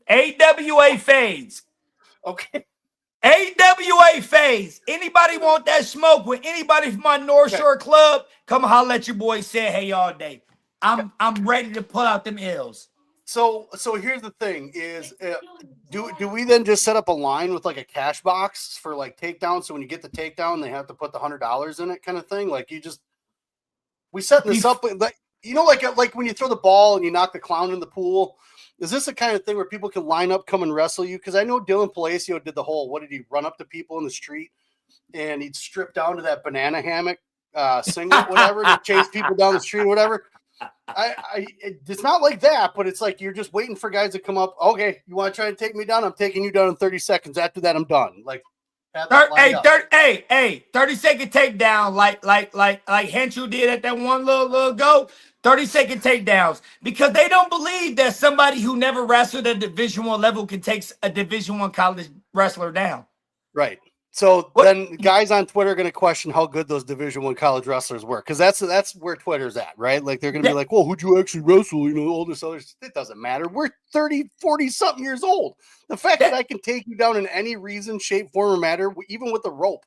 AWA fades. Okay. AWA fades. Anybody want that smoke with anybody from my North Shore club? Come holler at your boy. Say hey all day. I'm ready to pull out them L's. So here's the thing: is do we then just set up a line with like a cash box for like takedown? So when you get the takedown, they have to put the $100 in it, kind of thing. Like we set this up, like like when you throw the ball and you knock the clown in the pool. Is this the kind of thing where people can line up, come and wrestle you? Because I know Dylan Palacio did the whole. What did he run up to people in the street and he'd strip down to that banana hammock singlet, whatever, to chase people down the street, whatever. It's not like that, but it's like you're just waiting for guys to come up. Okay, you want to try to take me down? I'm taking you down in 30 seconds. After that, I'm done. Like, 30-second takedown, like Henshaw did at that one little go. 30-second takedowns, because they don't believe that somebody who never wrestled at Division I level can take a Division I college wrestler down. Right. So then guys on Twitter are going to question how good those Division I college wrestlers were, because that's where Twitter's at, right? Like they're going to be like, well, who'd you actually wrestle? All this other stuff. It doesn't matter. We're 30, 40-something years old. The fact that I can take you down in any reason, shape, form, or matter, even with a rope.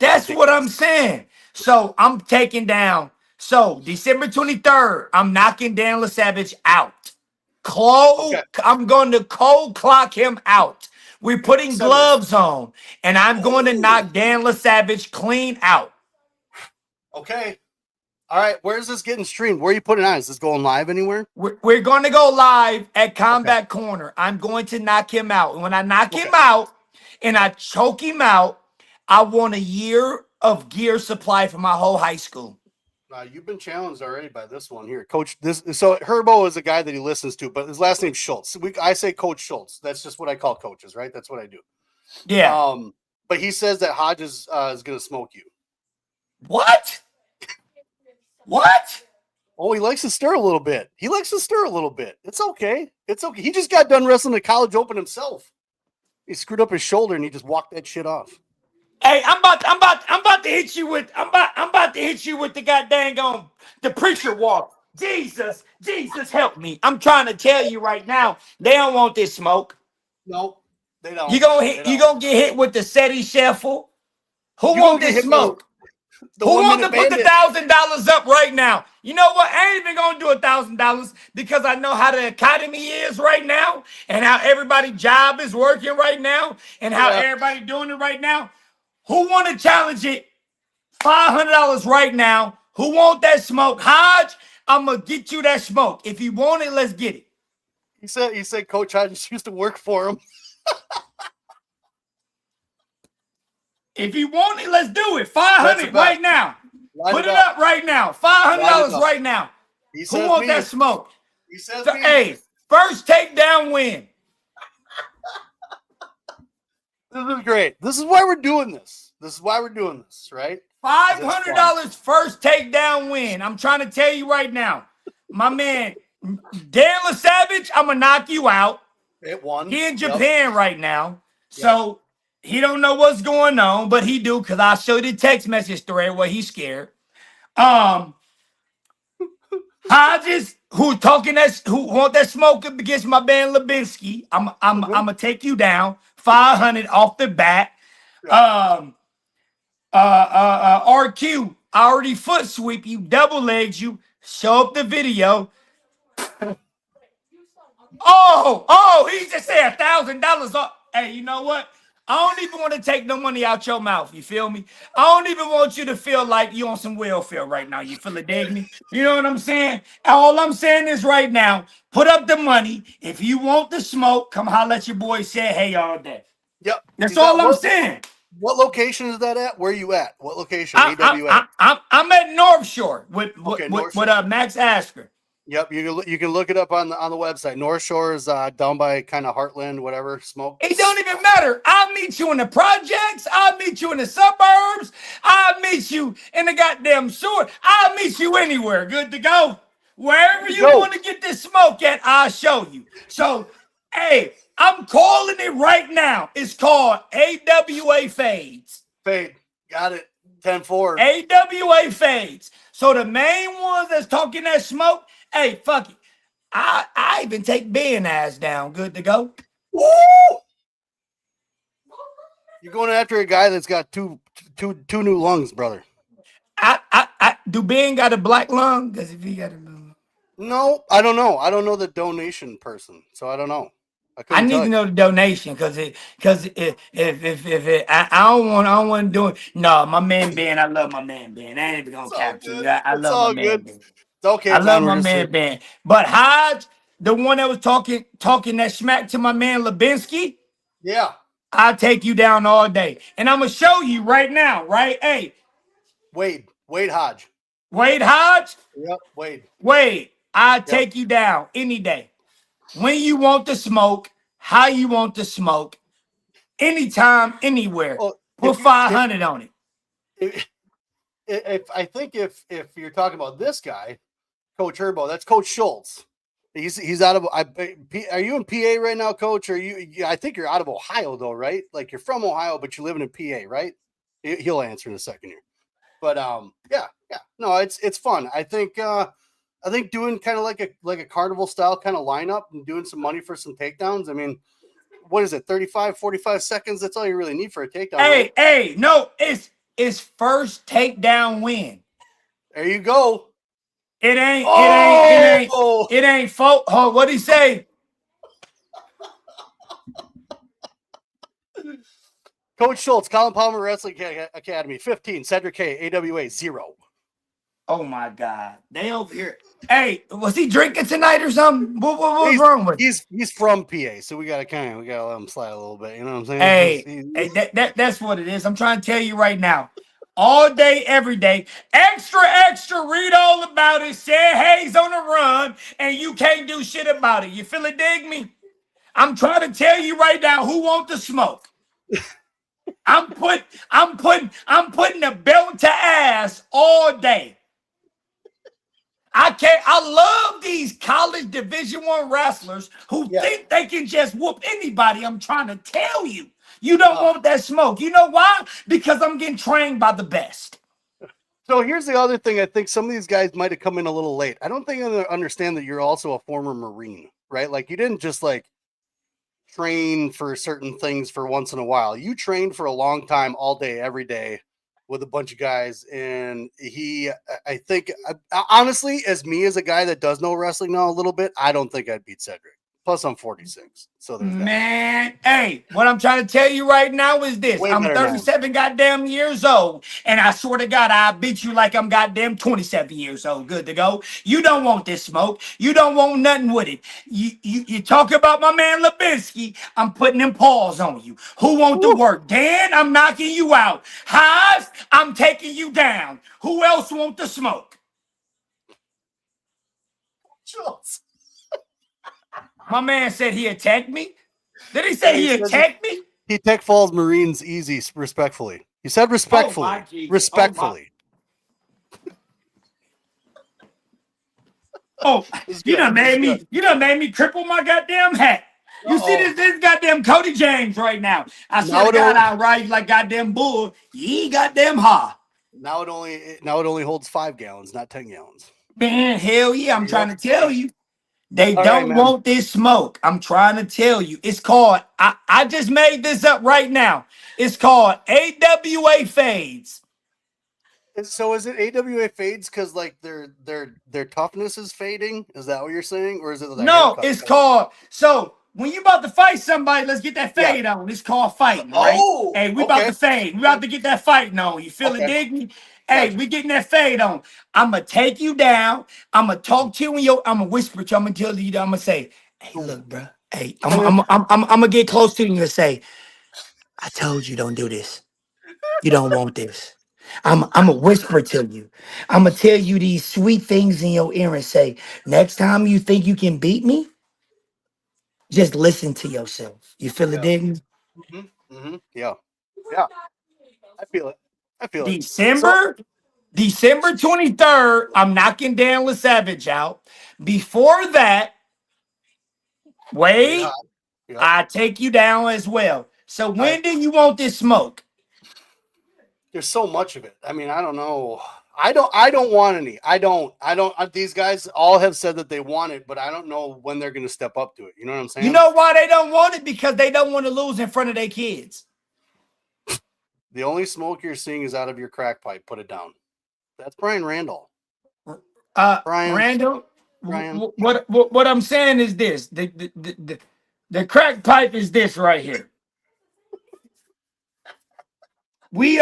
That's what I'm saying. So I'm taking down. So December 23rd, I'm knocking Dan LaSavage out. Okay. I'm going to cold clock him out. We're putting Sedrick. gloves on, and I'm going to Oh, knock Dan LaSavage clean out. okay. All right. Where's this getting streamed? Where are you putting it on? Is this going live anywhere? We're going to go live at Okay. Combat Corner. I'm going to knock him out. And when I knock him Okay. out and I choke him out, I want a year of gear supply for my whole high school. You've been challenged already by this one here, Coach. So Herbo is a guy that he listens to, but his last name's Schultz. I say Coach Schultz. That's just what I call coaches, right? That's what I do. Yeah. But he says that Hodges is going to smoke you. What? What? Oh, he likes to stir a little bit. It's okay. It's okay. He just got done wrestling the College Open himself. He screwed up his shoulder and he just walked that shit off. Hey, I'm about to hit you with the goddamn the preacher walk. Jesus help me. I'm trying to tell you right now, they don't want this smoke. No, they don't. You gonna get hit with the SETI shuffle. Who You want gonna get this hit by smoke? the Who 1 wants minute to put the bandit. $1,000 up right now? You know what? I ain't even gonna do $1,000 because I know how the economy is right now and how everybody's job is working right now and how Yeah. everybody doing it right now. Who want to challenge it? $500 right now. Who want that smoke? Hodge, I'm gonna get you that smoke. If you want it, let's get it. He said Coach Hodges used to work for him. If you want it, let's do it. That's 500 a right bet. now. Line Put it it up. up right now. Line it $500 up. right now. He Who says want me. that smoke? He says So, me. hey, first takedown win. This is great. This is why we're doing this. Right? $500 first takedown win. I'm trying to tell you right now. My man, Dan LaSavage, I'm going to knock you out. It won. He in Yep. Japan right now. So he don't know what's going on, but he do because I'll show you the text message thread where he's scared. Hodges, who want that smoke up against my man Lebinsky. I'm gonna take you down 500 off the bat. RQ, I already foot sweep you, double legs you, show up the video. He just said $1,000 off. Hey, you know what? I don't even want to take no money out your mouth. You feel me? I don't even want you to feel like you on some welfare right now. You feel it, dig me? You know what I'm saying? All I'm saying is right now, put up the money. If you want the smoke, come holler at your boy. Say hey all day. Yep. That's all I'm saying. What location is that at? Where are you at? What location? AWA. I'm at North Shore with North Shore. Max Asker. Yep, you can look it up on the website. North Shore is down by kind of Heartland, whatever. Smoke. It don't even matter. I'll meet you in the projects. I'll meet you in the suburbs. I'll meet you in the goddamn sewer. I'll meet you anywhere. Good to go. Wherever you want to get this smoke at, I'll show you. So, hey, I'm calling it right now. It's called AWA Fades. Fade. Got it. 10-4. AWA Fades. So the main ones that's talking that smoke, hey, fuck it. I even take Ben ass down. Good to go. Woo! You're going after a guy that's got two new lungs, brother. Do Ben got a black lung? Because if he got a lung. No, I don't know. I don't know the donation person, so I don't know. I need to know the donation because if I don't want to do it. No, my man Ben, I love my man Ben. I ain't even gonna capture you. I love my man Ben. It's okay. I love my man Ben. But Hodge, the one that was talking that smack to my man Lebinsky, yeah, I'll take you down all day. And I'm gonna show you right now, right? Hey, Wade Hodge. Wade Hodge? Yep, Wade. Wade, I'll take you down any day. When you want the smoke, how you want the smoke, anytime, anywhere. Put 500 on it. If you're talking about this guy, Coach Herbo, that's Coach Schultz. He's out of. Are you in PA right now, Coach? Or I think you're out of Ohio though, right? Like you're from Ohio, but you're living in PA, right? He'll answer in a second here. But yeah. No, it's fun. I think doing kind of like a carnival style kind of lineup and doing some money for some takedowns. I mean, what is it? 35, 45 seconds. That's all you really need for a takedown. Hey, no, it's first takedown win. There you go. It ain't, it ain't, it ain't, Oh, it ain't folk. Oh, what'd he say? Coach Schultz, Colin Palmer Wrestling Academy, 15. Sedrick K, AWA, 0. Oh my God. They over here. Hey, was he drinking tonight or something? What's He's wrong with him? he's from PA, so we gotta let him slide a little bit. You know what I'm saying? Hey, that's what it is. I'm trying to tell you right now. All day, every day. Extra, read all about it. Say Hayes on the run, and you can't do shit about it. You feel it, dig me? I'm trying to tell you right now who want the smoke. I'm putting the belt to ass all day. I love these college Division I wrestlers who Yeah. think they can just whoop anybody. I'm trying to tell you. You don't want that smoke. You know why? Because I'm getting trained by the best. So here's the other thing. I think some of these guys might have come in a little late. I don't think they understand that you're also a former Marine, right? Like you didn't just like train for certain things for once in a while. You trained for a long time, all day, every day, with a bunch of guys. And I think, honestly, as me as a guy that does know wrestling now a little bit, I don't think I'd beat Sedrick. Plus, I'm 46, so there's that. Man, hey, what I'm trying to tell you right now is this. Way I'm better now. 37 goddamn years old, and I swear to God, I beat you like I'm goddamn 27 years old. Good to go. You don't want this smoke. You don't want nothing with it. You talk about my man Lebinsky, I'm putting them paws on you. Who want the work? Dan, I'm knocking you out. Haas, I'm taking you down. Who else want the smoke? My man said he attacked me. Did he say he attacked me? He tech falls Marines easy, respectfully. He said respectfully. Oh, my Jesus. Respectfully. Oh, you done made me cripple my goddamn hat. You see this goddamn Cody James right now. I swear to God, I ride like goddamn bull. Ye goddamn ha. Now it only holds 5 gallons, not 10 gallons. Man, hell yeah, I'm trying to tell you. They All don't right, want this smoke. I'm trying to tell you. It's called, I just made this up right now. It's called AWA Fades. So is it AWA fades because like their toughness is fading? Is that what you're saying, or is it the No, haircut it's fade? called, so when you about to fight somebody, let's get that fade on. It's called fighting, right? Oh, Hey, we about to fade. We about to get that fighting on. You feel it, Okay. dig me? Hey, Gotcha. we getting that fade on. I'm going to take you down. I'm going to talk to you in your, I'm going to whisper to you. I'm going to tell you, I'm going to say, hey, look, bro. Hey, I'm going to get close to you and say, I told you don't do this. You don't want this. I'm going to whisper to you. I'm going to tell you these sweet things in your ear and say, next time you think you can beat me, just listen to yourself. You feel it, Diggy? Yeah. Yeah. I feel it. I feel it. So December 23rd, I'm knocking Dan LaSavage out. Before that, wait, yeah. I take you down as well. So when I- do you want this smoke? There's so much of it. I mean, I don't know. I don't want any. I don't these guys all have said that they want it, but I don't know when they're going to step up to it. You know what I'm saying? You know why they don't want it? Because they don't want to lose in front of their kids. The only smoke you're seeing is out of your crack pipe. Put it down. That's Brian Randall. Brian. Randall, what I'm saying is this. The crack pipe is this right here. We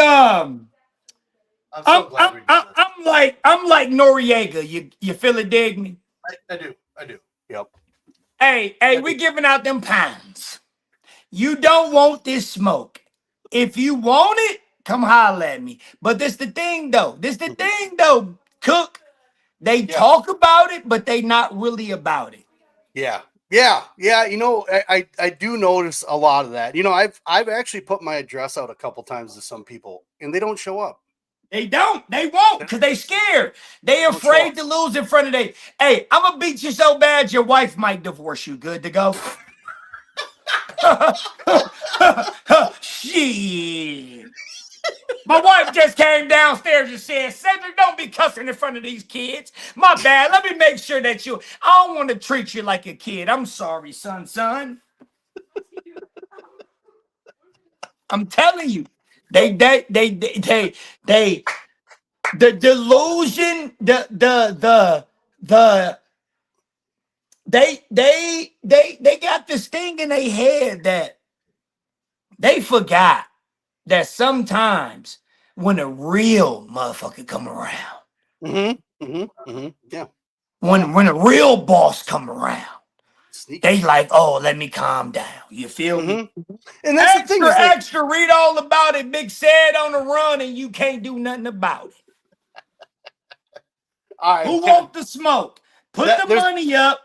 I'm so glad we did this. I'm like Noriega. You feel it, dig me? I do. Yep. Hey, we giving out them pounds. You don't want this smoke. If you want it, come holler at me. But this the thing though. Cook. They talk about it, but they not really about it. Yeah. You know, I do notice a lot of that. You know, I've actually put my address out a couple times to some people, and they don't show up. They don't. They won't because they scared. They afraid to lose in front of they. Hey, I'm gonna beat you so bad your wife might divorce you. Good to go. Shit. My wife just came downstairs and said, Sedrick, don't be cussing in front of these kids. My bad. Let me make sure that I don't want to treat you like a kid. I'm sorry, son. I'm telling you. The delusion, the they got this thing in their head that they forgot that sometimes when a real motherfucker come around, Yeah. when a real boss come around, Sneaky. they like, oh, let me calm down. You feel me? And that's the thing is like, Extra, read all about it. Big said on the run, and you can't do nothing about it. all right, Who man, want the smoke? Put the there's money up,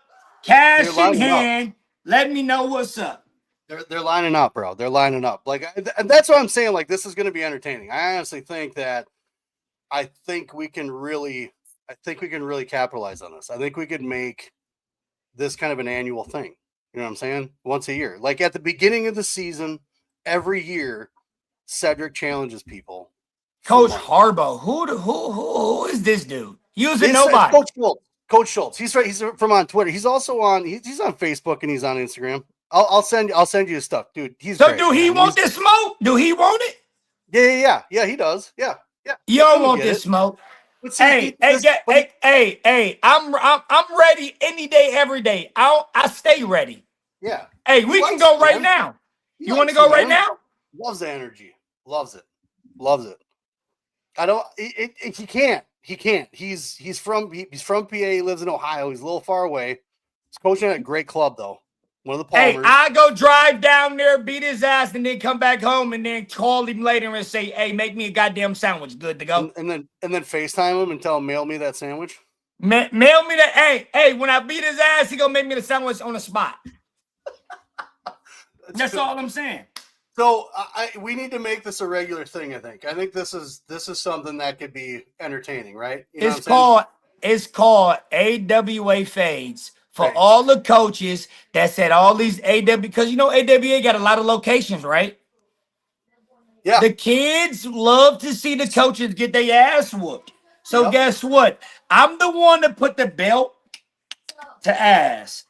they're cash in lining up. hand. Let me know what's up. They're lining up, bro. They're lining up. Like and that's what I'm saying. Like this is going to be entertaining. I honestly think that I think we can really capitalize on this. I think we could make this kind of an annual thing. You know what I'm saying? Once a year. Like at the beginning of the season, every year, Sedrick challenges people. Coach Harbaugh, who is this dude? Using It's nobody. Coach Schultz. Coach Schultz. He's right. He's from on Twitter. He's also on. He's on Facebook and he's on Instagram. I'll send you his stuff, dude. He's So great, do he man. want this smoke? Do he want it? Yeah. He does. Yeah. You don't want this smoke. But see, Hey, I'm ready any day, every day. I stay ready. yeah. Hey, we can go right now. You want to go right now? Loves the energy. Loves it. I don't. He can't. He's from PA. He lives in Ohio. He's a little far away. He's coaching at a great club though. One of the Palmers. Hey, I go drive down there, beat his ass, and then come back home and then call him later and say, "Hey, make me a goddamn sandwich. Good to go." And then FaceTime him and tell him mail me that sandwich. Mail me that. Hey, when I beat his ass, he gonna make me the sandwich on the spot. That's all I'm saying. So we need to make this a regular thing. I think this is something that could be entertaining, right? You know it's called AWA Fades for all the coaches that said all these AW, because you know AWA got a lot of locations, right? Yeah. The kids love to see the coaches get their ass whooped. So guess what? I'm the one that put the belt to ass.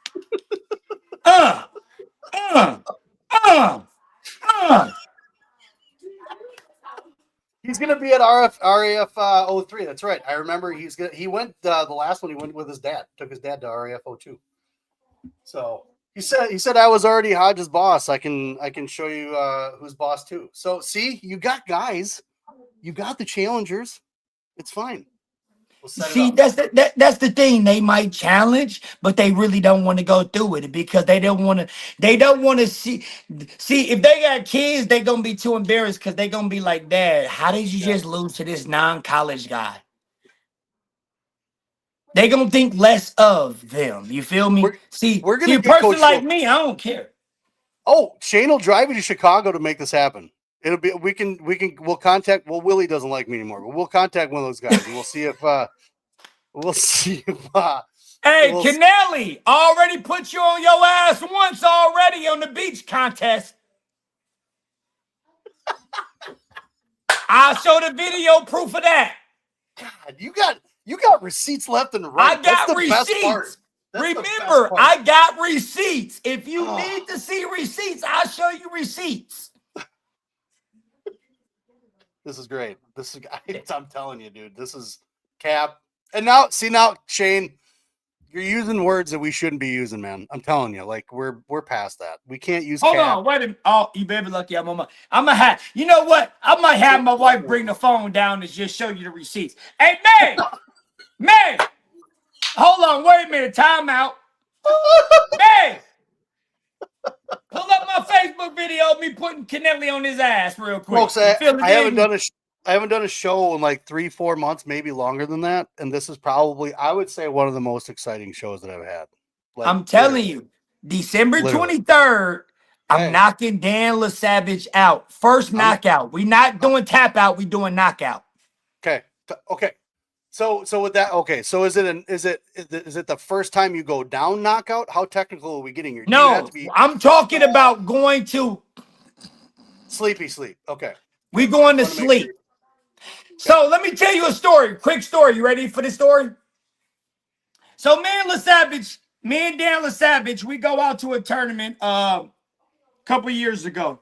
He's gonna be at RAF 03. That's right. I remember he went the last one. He went with his dad. Took his dad to RAF 02. So he said I was already Hodge's boss. I can show you who's boss too. So see, you got guys, you got the challengers. It's fine. We'll set See, it up. that's the thing. They might challenge, but they really don't want to go through with it because they don't want to. They don't want to see. See, if they got kids, they gonna be too embarrassed because they gonna be like, "Dad, how did you just lose to this non-college guy?" They gonna think less of them. You feel me? We're See, gonna a get person Coach like Schultz. me, I don't care. Oh, Shane will drive you to Chicago to make this happen. It'll be we'll contact. Well, Willie doesn't like me anymore, but we'll contact one of those guys and we'll see if Hey, Kennelly, already put you on your ass once already on the beach contest. I'll show the video proof of that. God, you got receipts left and right. I got receipts. Remember, I got receipts. If you need to see receipts, I'll show you receipts. This is great. I'm telling you, dude. This is Cap. And now, Shane, you're using words that we shouldn't be using, man. I'm telling you, like we're past that. We can't use. Hold on, wait a minute. Oh, you better be lucky. I'm gonna have. You know what? I might have my wife bring the phone down and just show you the receipts. Hey, May, hold on. Wait a minute. Time out. May, pull up my Facebook video of me putting Kennelly on his ass real quick. Folks, I haven't done a show in like 3-4 months, maybe longer than that. And this is probably, I would say, one of the most exciting shows that I've had. Like, I'm telling you, December 23rd, I'm knocking Dan LaSavage out. First knockout. We not doing tap out. We doing knockout. Okay. So with that, so is it the first time you go down knockout? How technical are we getting here? No, I'm talking about going to sleep. Okay. We going to sleep. So let me tell you a story. Quick story. You ready for the story? So me and Dan LaSavage, we go out to a tournament a couple years ago.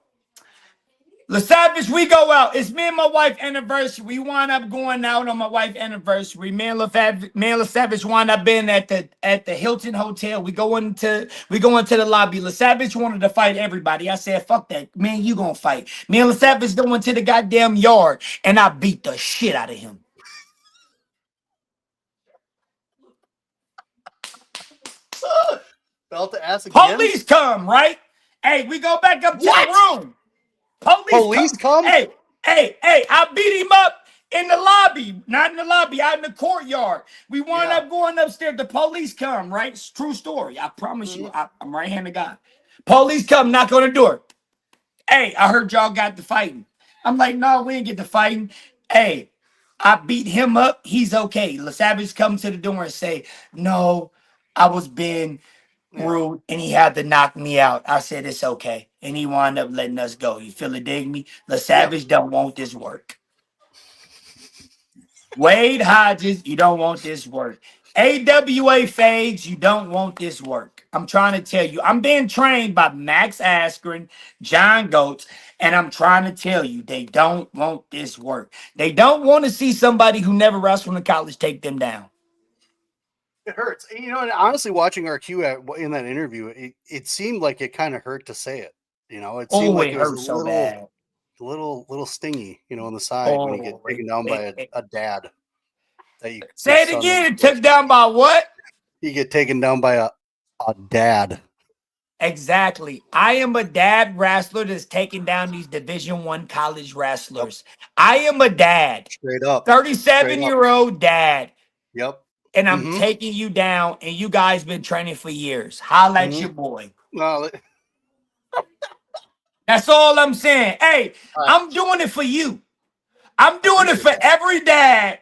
LaSavage, we go out. It's me and my wife anniversary. We wind up going out on my wife's anniversary. Me and LaSavage wind up being at the Hilton Hotel. We go into the lobby. LaSavage wanted to fight everybody. I said, fuck that. Man, you gonna fight. Me and LaSavage go into the goddamn yard and I beat the shit out of him. Belt the ass again. Police come, right? Hey, we go back up to the room. Police come? Hey, I beat him up in the lobby, not in the lobby, out in the courtyard. We wound up going upstairs. The police come, right? It's true story. I promise you. I'm right-handed guy. Police come, knock on the door. Hey, I heard y'all got to fighting. I'm like, no, we ain't get to fighting. Hey, I beat him up. He's okay. LaSavage come to the door and say, no, I was being rude and he had to knock me out. I said, it's okay. And he wound up letting us go. You feel it, dig me? LaSavage don't want this work. Wade Hodges, you don't want this work. AWA Fades, you don't want this work. I'm trying to tell you, I'm being trained by Max Askren, John Goetz, and I'm trying to tell you, they don't want this work. They don't want to see somebody who never wrestled in college take them down. It hurts. You know, and honestly, watching RQ in that interview, it seemed like it kind of hurt to say it. You know, it seemed like it was hurt so bad. Little stingy, you know, on the side when you get taken down by a dad. Say it again. It took down by what? You get taken down by a dad. Exactly. I am a dad wrestler that's taking down these Division I college wrestlers. Yep. I am a dad. Straight up. 37-year-old dad. Yep. And I'm taking you down, and you guys been training for years. Holla at your boy. Well, that's all I'm saying. Hey, I'm doing it for you. I'm doing it for every dad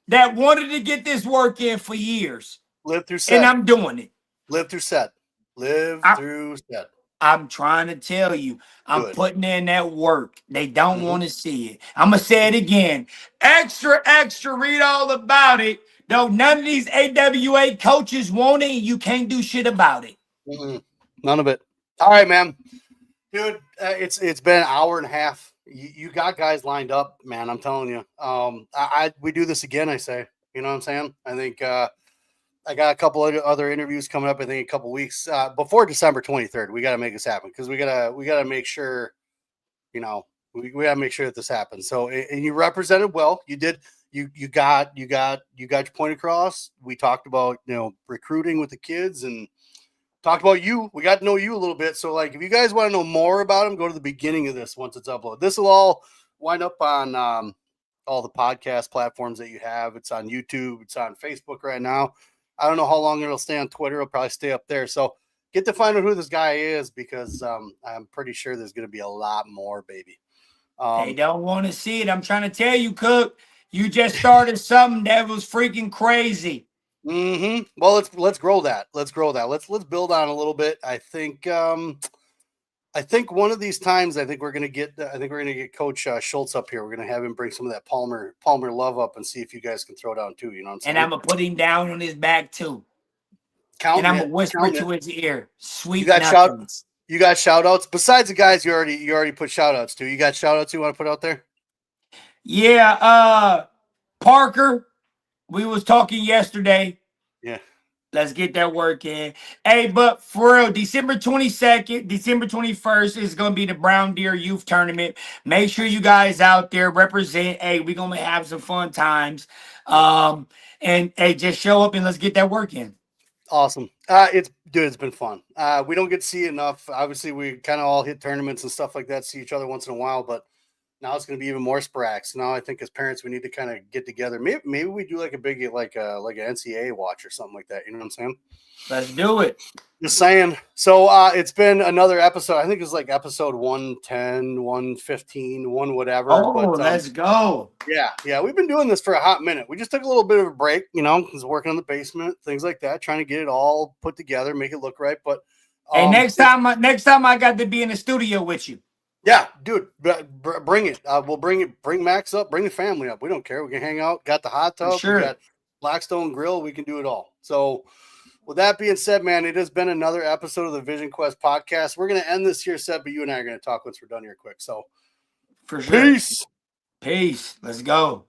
that wanted to get this work in for years. Live through set. And I'm doing it. Live through set. Through set. I'm trying to tell you, I'm putting in that work. They don't want to see it. I'm going to say it again. Extra, read all about it. Though none of these AWA coaches want it, you can't do shit about it. None of it. All right, man. Dude, it's been an hour and a half. You got guys lined up, man. I'm telling you. We do this again, I say. You know what I'm saying? I think I got a couple of other interviews coming up. I think a couple weeks before December 23rd. We got to make this happen because we gotta make sure, you know, we gotta make sure that this happens. So, and you represented well. You did. You got your point across. We talked about, you know, recruiting with the kids and talked about you. We got to know you a little bit. So, like, if you guys want to know more about him, go to the beginning of this once it's uploaded. This will all wind up on all the podcast platforms that you have. It's on YouTube. It's on Facebook right now. I don't know how long it'll stay on Twitter. It'll probably stay up there. So get to find out who this guy is because I'm pretty sure there's going to be a lot more, baby. They don't want to see it. I'm trying to tell you, Cook. You just started something that was freaking crazy. Well, let's grow that. Let's build on a little bit. I think one of these times, I think we're gonna get Coach Schultz up here. We're gonna have him bring some of that Palmer love up and see if you guys can throw down too. You know what I'm saying? And I'm gonna put him down on his back too. And I'm gonna whisper to his ear, "Sweet nothings." You got shout outs besides the guys you already put shout outs to. You got shout outs you want to put out there? Yeah, Parker, we was talking yesterday. Yeah. Let's get that work in. Hey, but for real, December 22nd, December 21st is going to be the Brown Deer Youth Tournament. Make sure you guys out there represent. Hey, we're going to have some fun times. And hey, just show up and let's get that work in. Awesome. It's been fun. We don't get to see enough. Obviously, we kind of all hit tournaments and stuff like that, see each other once in a while, but now it's going to be even more sporadic. So now I think as parents, we need to kind of get together. Maybe we do like a big, like an NCAA watch or something like that. You know what I'm saying? Let's do it. Just saying. So it's been another episode. I think it's like episode 110, 115, one whatever. Oh, but, let's go. Yeah. We've been doing this for a hot minute. We just took a little bit of a break, you know, because working on the basement, things like that, trying to get it all put together, make it look right. But hey, next time I got to be in the studio with you. Yeah, dude, bring it. We'll bring it. Bring Max up. Bring the family up. We don't care. We can hang out. Got the hot tub. Sure. We got Blackstone Grill. We can do it all. So With that being said, man, it has been another episode of the Vision Quest podcast. We're going to end this here, Seb, but you and I are going to talk once we're done here quick. So, For sure. peace. Peace. Let's go.